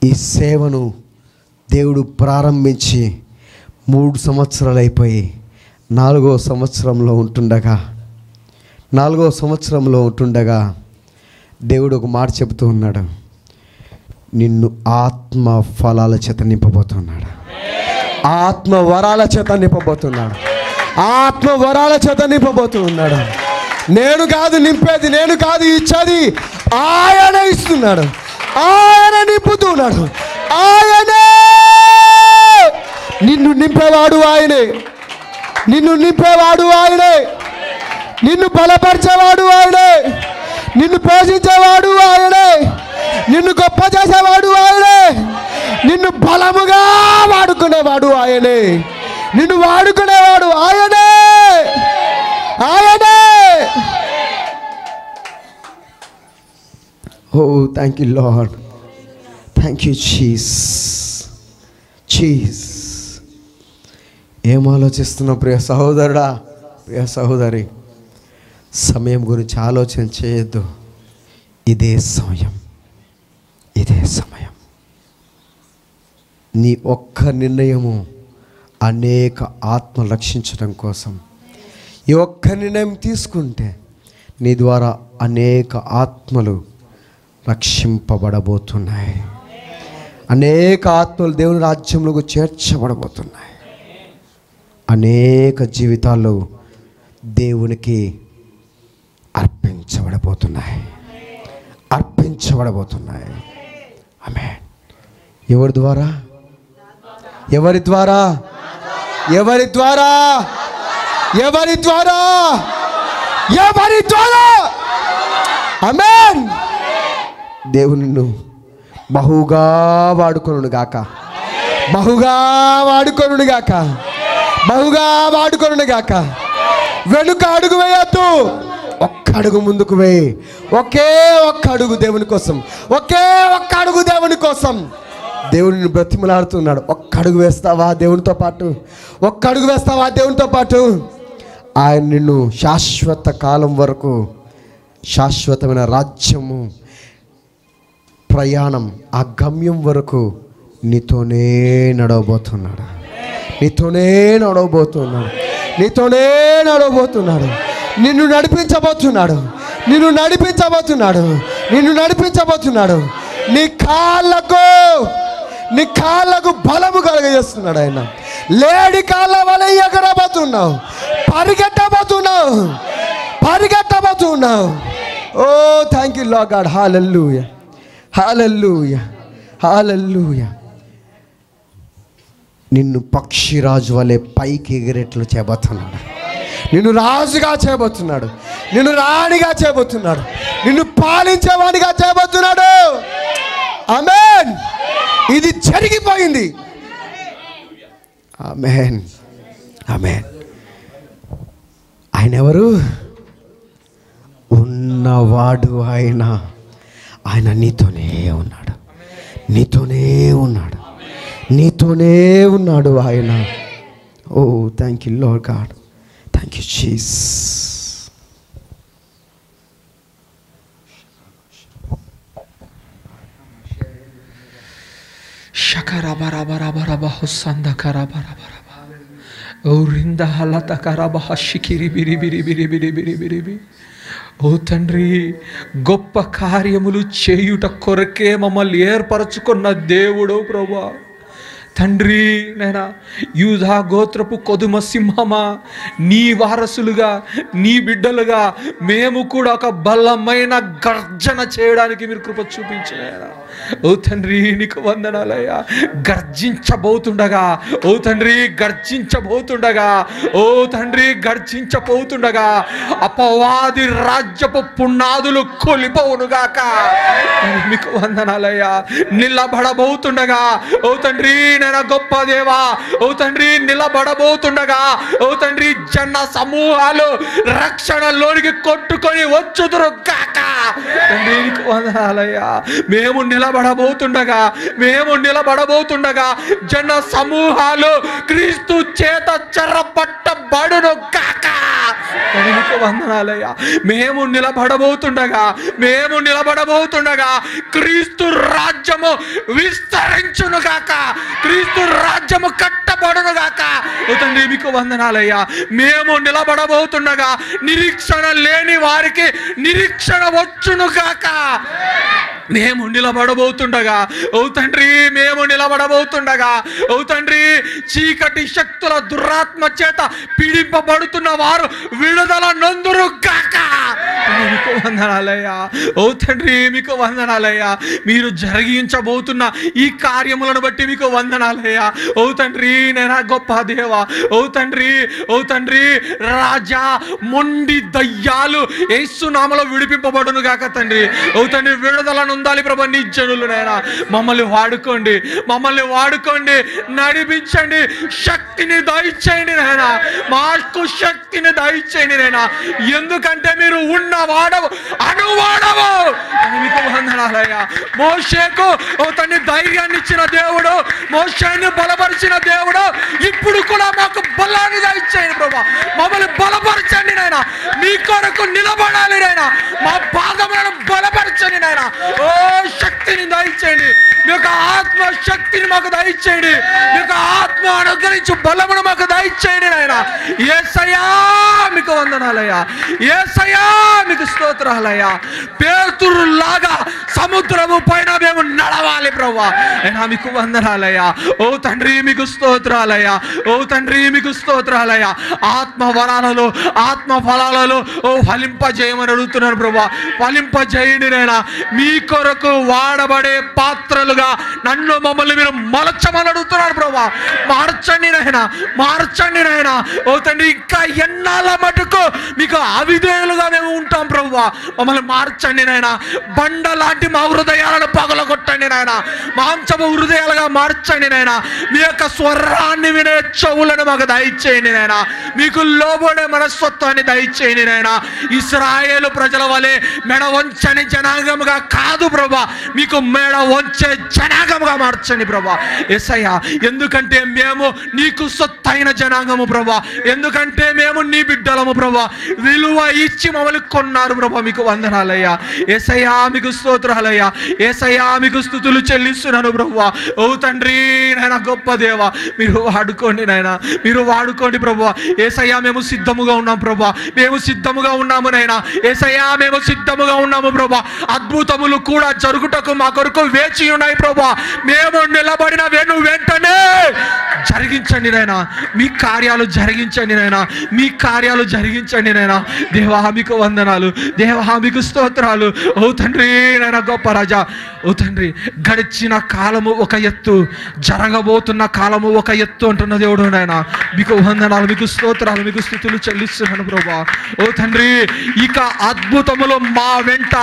ఈ సేవను దేవుడు ప్రారంభించి 3 సంవత్సరాలు అయిపోయి 4వ సంవత్సరంలో ఉంటుండగా దేవుడు ఒక మాట చెబుతూ ఉన్నాడు, నిన్ను ఆత్మ ఫలాల చేత నింపబోతున్నాడు, ఆత్మ వరాల చేత నింపబోతున్నాడు. నేను కాదు నింపేది, నేను కాదు ఇచ్చేది, ఆయన ఇస్తున్నాడు, ఆయన నింపుతున్నాడు. ఆయనే నిన్ను నింపేవాడు, ఆయనే నిన్ను బలపరిచేవాడు ఆయనే, నిన్ను పోషించేవాడు ఆయనే, నిన్ను గొప్ప చేసేవాడు ఆయనే, నిన్ను బలముగా వాడుకునేవాడు ఆయనే, నిన్ను వాడుకునేవాడు ఆయనే. Oh thank you lord, thank you Jesus. ఏం ఆలోచిస్తున్నావు ప్రియ సహోదరుడా, ప్రియ సహోదరి? సమయం గురించి ఆలోచన చేయొద్దు. ఇదే సమయం. నీ ఒక్క నిర్ణయము అనేక ఆత్మ రక్షించడం కోసం. ఈ ఒక్క నిర్ణయం తీసుకుంటే నీ ద్వారా అనేక ఆత్మలు రక్షింపబడబోతున్నాయి, అనేక ఆత్మలు దేవుని రాజ్యంలోకి చేర్చబడబోతున్నాయి, అనేక జీవితాలు దేవునికి అర్పించబడబోతున్నాయి. ఆమేన్. ఎవరి ద్వారా? ఆమేన్. దేవుని నిన్ను బహుగా వాడుకొనును గాక. వెనుక అడుగు వేయద్దు, ఒక్క అడుగు ముందుకు వేయి. ఒకే ఒక్క అడుగు దేవుని కోసం. దేవుడిని బ్రతిమలాడుతున్నాడు. ఒక్క అడుగు వేస్తావా దేవునితో పాటు? ఆయన నిన్ను శాశ్వత కాలం వరకు, శాశ్వతమైన రాజ్యము ప్రయాణం, ఆ గమ్యం వరకు నీతోనే నడవబోతున్నాడు. నిన్ను నడిపించబోతున్నాడు. నీ కాళ్ళకు బలము కలగజేస్తున్నాడు ఆయన. లేడి కాళ్ళ వలె ఎగరబోతున్నావు, పరిగెట్టబోతున్నావు. ఓ థ్యాంక్ యూ లార్డ్ గాడ్. హల్లెలూయా. నిన్ను పక్షిరాజు వలె పైకి ఎగిరేట్లు చేయబోతున్నాడు. నిన్ను రాజుగా చేయబోతున్నాడు, నిన్ను రాణిగా చేయబోతున్నాడు, నిన్ను పాలించేవాడిగా చేయబోతున్నాడు. ఆమేన్. ఇది జరిగిపోయింది. ఆమేన్, ఆమేన్. ఆయన ఎవరు? ఉన్నవాడు ఆయన. ఆయన నీతోనే ఉన్నాడు, నీతోనే ఉన్నాడు, నీతోనే ఉన్నాడు ఆయన. Oh thank you lord god, thank you Jesus. షకరబరబరబరబ హుస్సంద కరబరబరబ ఓరింద హలత కరబహ షికిరి బిరి బిరి బిరి బిరి బిరి బిరి బిరి. ఓ తండ్రి, గొప్ప కార్యములు చేయుట కొరకే మమ్మల్ని ఏర్పరచుకున్న దేవుడు ప్రభువా. తండ్రి నైనా, యూదా గోత్రపు కొదుమ సింహమా, నీ వారసులుగా, నీ బిడ్డలుగా మేము కూడా ఒక బలమైన గర్జన చేయడానికి మీరు కృప చూపించారా. ఓ తండ్రి నీకు వందనాలయ్యా. గర్జించబోతుండగా, ఓ తండ్రి గర్జించబోతుండగా, ఓ తండ్రి గర్జించబోతుండగా అపవాది రాజ్యపు పునాదులు కొలిపోవునుగాక. మీకు వందనాలయ్యా. నిలబడబోతుండగా, ఓ తండ్రి నైనా గొప్ప దేవా, ఓ తండ్రి నిలబడబోతుండగా, ఓ తండ్రి జన సమూహాలు రక్షణలోనికి కొట్టుకొని వచ్చుదురు కాక. తండ్రి నీకు వందనాలయ్యా. మేము నిలబడబోతుండగా, మేము నిలబడబోతుండగా జన సమూహాలు క్రీస్తు చేత చెరపట్టబడును కాక. నీకు వందనాలయ్యా. మేము నిలబడబోతుండగా, మేము నిలబడబోతుండగా క్రీస్తు రాజ్యము విస్తరించును గాక, క్రీస్తు రాజ్యము కట్టబడును గాక. ఓ తండ్రి మీకు వందనాలయ్యా. మేము నిలబడబోతుండగా నిరీక్షణ లేని వారికి నిరీక్షణ వచ్చును గాక. మేము నిలబడబోతుండగా, ఓ తండ్రి మేము నిలబడబోతుండగా, ఓ తండ్రి చీకటి శక్తుల దురాత్మ చేత పీడింపబడుతున్న వారు విడుదల నొందురు గాక. మీకు వందనాలయ్యా. ఓ తండ్రి మీకు వందనాలయ్యా. మీరు జరిగించబోతున్న ఈ కార్యములను బట్టి మీకు వందనాలయ్యా. ఓ తండ్రి నేనా గొప్ప దేవా, ఓ తండ్రి, ఓ తండ్రి రాజా, మొండి దయ్యాలు యేసు నామములో విడిపింపబడును గాక. తండ్రి ఓ తండ్రి విడుదల నొందాలి ప్రభు. నీ జనులు నైనా మమ్మల్ని వాడుకోండి, మమ్మల్ని వాడుకోండి, నడిపించండి, శక్తిని దయచేయండి నైనా, మాకు శక్తిని దయచేయండి నైనా. ఎందుకంటే మీరు ఉన్నవాడవు, అనువాడవు. మీకు వందనాలయ్యా. మోషేకు ఓ తండ్రి ధైర్యాన్ని ఇచ్చిన దేవుడు, మోషేని బలపరిచిన దేవుడు, ఇప్పుడు కూడా మాకు బలాన్ని దయచేయండి ప్రభా. మమ్మల్ని బలపరచండి నాయనా. మీ కొరకు నిలబడాలి నాయనా. మా పాదములను బలపరచండి నాయనా. ఓ శక్తిని దయచేయండి, మీ యొక్క ఆత్మ శక్తిని మాకు దయచేయండి, మీ యొక్క ఆత్మ అనుగ్రహించు బలమును మాకు దయచేయండి నాయనా. యేసయ్యా మీకు వందనాలయ్యా. యేసయ్యా మీకు స్తోత్రాలయ్యా. పేతురులాగా సముద్రము పైన మేము నడవాలి ప్రభువా. అయినా మీకు వందనాలయ్యా. ఓ తండ్రి మీకు స్తోత్రాలయ్యా. ఓ తండ్రి మీకు స్తోత్రాలయ్యా. ఆత్మ వరాలలో, ఆత్మ ఫలాలలో ఓ ఫలింపజేయమని అడుగుతున్నాను ప్రభువా. ఫలింపజేయండి నైనా. మీ కొరకు వాడబడే పాత్రలుగా నన్ను మమ్మల్ని మీరు మలచమని అడుగుతున్నాను ప్రభువా. మార్చండి నాయనా, మార్చండి నాయనా. ఓ తండ్రి ఇంకా ఎన్నాళ్ళ మటుకు మీకు అవిధేయులుగా మేము ఉంటాం ప్రభువా. మమ్మల్ని మార్చండి నాయనా. బండ లాంటి మా హృదయాలను పగలగొట్టండి నాయనా. మాంసము హృదయాలుగా మార్చండి నాయనా. మీ యొక్క స్వరాన్ని వినే చెవులను మాకు దయచేయండి నాయనా. మీకు లోబడే మనస్తత్వాన్ని దయచేయండి నాయనా. ఇశ్రాయేలు ప్రజల వలె మెడ వంచని జనాంగముగా కాదు ప్రభా, మీకు మెడ వంచే జనాంగముగా మార్చండి ప్రభా. యేసయ్యా ఎందుకంటే మేము నీకు సొత్తైన జనాంగము ప్రభా, ఎందుకంటే మేము నీ బిడ్డలము ప్రభా. విలువ ఇచ్చి మమ్మల్ని కొన్నారు ప్రభా. మీకు వందనాలయ్యా. యేసయ్యా మీకు స్తోత్రాలయ్యా. యేసయ్యా మీకు స్తుతులు చెల్లిస్తున్నాను ప్రభువా. ఓ తండ్రి నాయనా గొప్ప దేవా, మీరు వాడుకోండి నాయనా, మీరు వాడుకోండి ప్రభువా. యేసయ్యా మేము సిద్ధముగా ఉన్నాం ప్రభువా, మేము సిద్ధముగా ఉన్నాము నాయనా. యేసయ్యా మేము సిద్ధముగా ఉన్నాము ప్రభువా. అద్భుతములు కూడా జరుగుటకు మా కొరకు వేచి ఉన్నాయి ప్రభా. మేము నిలబడిన వెంటనే జరిగించండి నాయనా, మీ కార్యాలు జరిగించండి నాయనా, మీ కార్యాలు జరిగించండి నాయనా. దేవా మీకు వందనాలు, దేవా మీకు స్తోత్రాలు. ఓ తండ్రి నాయన గొప్ప రాజా, ఓ తండ్రి గడిచిన కాలము ఒక ఎత్తు, జరగబోతున్న కాలము ఒక ఎత్తు అంటున్న దేవుడు నాయన. మీకు వందనాలు, మీకు స్తోత్రాలు, మీకు స్తుతులు చెల్లిస్తున్నాను ప్రభా. ఓ తండ్రి ఇక అద్భుతములు మా వెంట,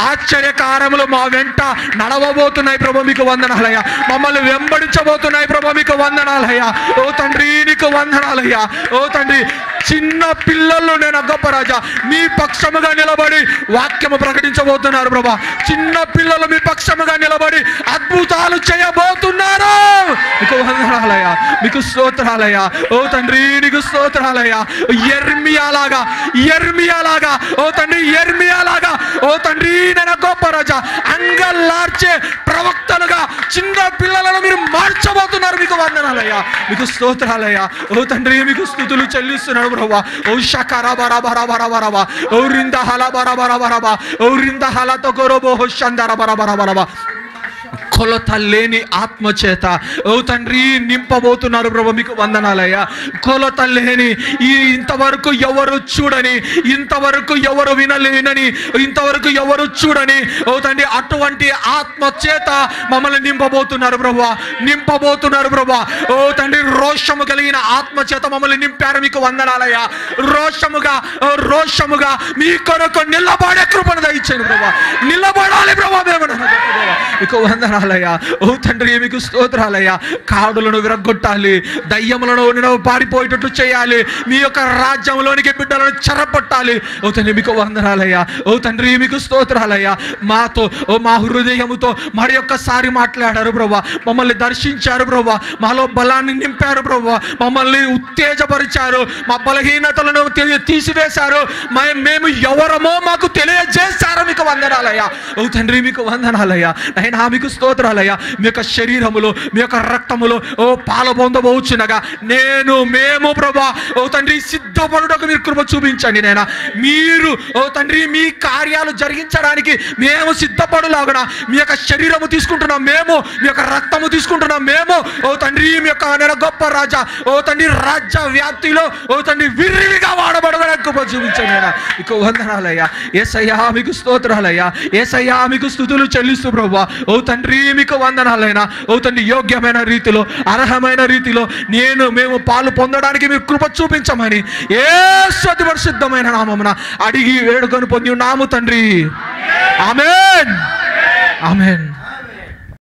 ఆశ్చర్యకారములు మా వెంట నడవబోతున్నాయి ప్రభా. మీకు వందనాలయ్యా. మమ్మల్ని వెంబడించబోతున్నాయి ప్రభా. మీకు వందనాలయ్యా. ఓ తండ్రి నీకు వందనాలయ్యా. ఓ తండ్రి చిన్న పిల్లలు నేను గొప్ప రాజా మీ పక్షముగా నిలబడి వాక్యము ప్రకటించబోతున్నారు ప్రభా. చిన్న పిల్లలు మీ పక్షముగా నిలబడి అద్భుతాలు చేయబోతున్నారు. మీకు వందనాలయ్యా, మీకు స్తోత్రాలయ్యా. ఓ తండ్రి నీకు స్తోత్రాలయ్యా. యెర్మియాలాగా ఓ తండ్రి యెర్మియాలాగా, ఓ తండ్రి నేను గొప్ప రాజా అంగలార్చే ప్రవక్తలుగా చిన్న పిల్లలను మీరు మార్చబోతున్నారు. మీకు వందనాలయ్యా, మీకు స్తోత్రాలయ్యా. ఓ తండ్రి మీకు స్తుతులు చెల్లిస్తున్నాడు ప్రభా. ఓ షకరా బరా బరా బరా బరా, ఓ రింద హల బరా బరా బరా, ఓ రింద హల తొగరోబో హోషందర బరా బరా బరా. కొలత లేని ఆత్మ చేత ఓ తండ్రి నింపబోతున్నారు ప్రభు. మీకు వందనాలయ్యా. కొలత లేని ఇంతవరకు ఎవరు చూడని, ఇంతవరకు ఎవరు వినలేనని, ఇంతవరకు ఎవరు చూడని ఓ తండ్రి అటువంటి ఆత్మ చేత మమ్మల్ని నింపబోతున్నారు ప్రభు, నింపబోతున్నారు ప్రభు. ఓ తండ్రి రోషము కలిగిన ఆత్మ చేత మమ్మల్ని నింపారు. మీకు వందనాలయ్యా. రోషముగా మీ కొరకు నిలబడే కృపను దయచేయండి ప్రభు. నిలబడాలి ప్రభు. మీకు వందనాలయ్యా. ఓ తండ్రి మీకు స్తోత్రాలయ్యా. కాడులను విరగొట్టాలి, దయ్యములను పారిపోయేటట్లు చేయాలి, మీ యొక్క రాజ్యంలోనికి బిడ్డలను చెరపట్టాలి. ఓ తండ్రి మీకు వందనాలయ్యా. ఓ తండ్రి మీకు స్తోత్రాలయ్యా. మాతో ఓ మా హృదయముతో మరి ఒక్కసారి మాట్లాడారు ప్రభా. మమ్మల్ని దర్శించారు ప్రభా. మాలో బలాన్ని నింపారు ప్రభా. మమ్మల్ని ఉత్తేజపరిచారు. మా బలహీనతలను తీసివేశారు. మేము ఎవరమో మాకు తెలియజేశారు. మీకు వందనాలయ్యా. ఓ తండ్రి మీకు వందనాలయ్యా. అయినా మీకు స్తోత్రాలయ్యా. మీ యొక్క శరీరములో, మీ యొక్క రక్తములో ఓ పాలు పొందబోచునగా మేము ప్రభా ఓ తండ్రి సిద్ధపడుటకు మీరు కృప చూపించండి నైనా. మీరు ఓ తండ్రి మీ కార్యాలు జరిగించడానికి మేము సిద్ధపడులాగున మీ యొక్క శరీరము తీసుకుంటున్నాం మేము, మీ యొక్క రక్తము తీసుకుంటున్నాం మేము. ఓ తండ్రి మీ యొక్క నేను గొప్ప రాజా ఓ తండ్రి రాజ్య వ్యాప్తిలో ఓ తండ్రి విరివిగా వాడబడడానికి కృప చూపించండి నైనా. మీకు వందనాలయ్యా. యేసయ్యా మీకు స్తోత్రాలయ్యా. యేసయ్యా మీకు స్తుతులు చెల్లిస్తూ ప్రభా ఓ తండ్రి మీకు వందనాలైనా. ఓ తండ్రి యోగ్యమైన రీతిలో, అర్హమైన రీతిలో మేము పాలు పొందడానికి మీరు కృప చూపించమని యేసు అతి పరిశుద్ధమైన నామమున అడిగి వేడుకొని పొంది ఉన్నాము తండ్రి. ఆమేన్, ఆమేన్.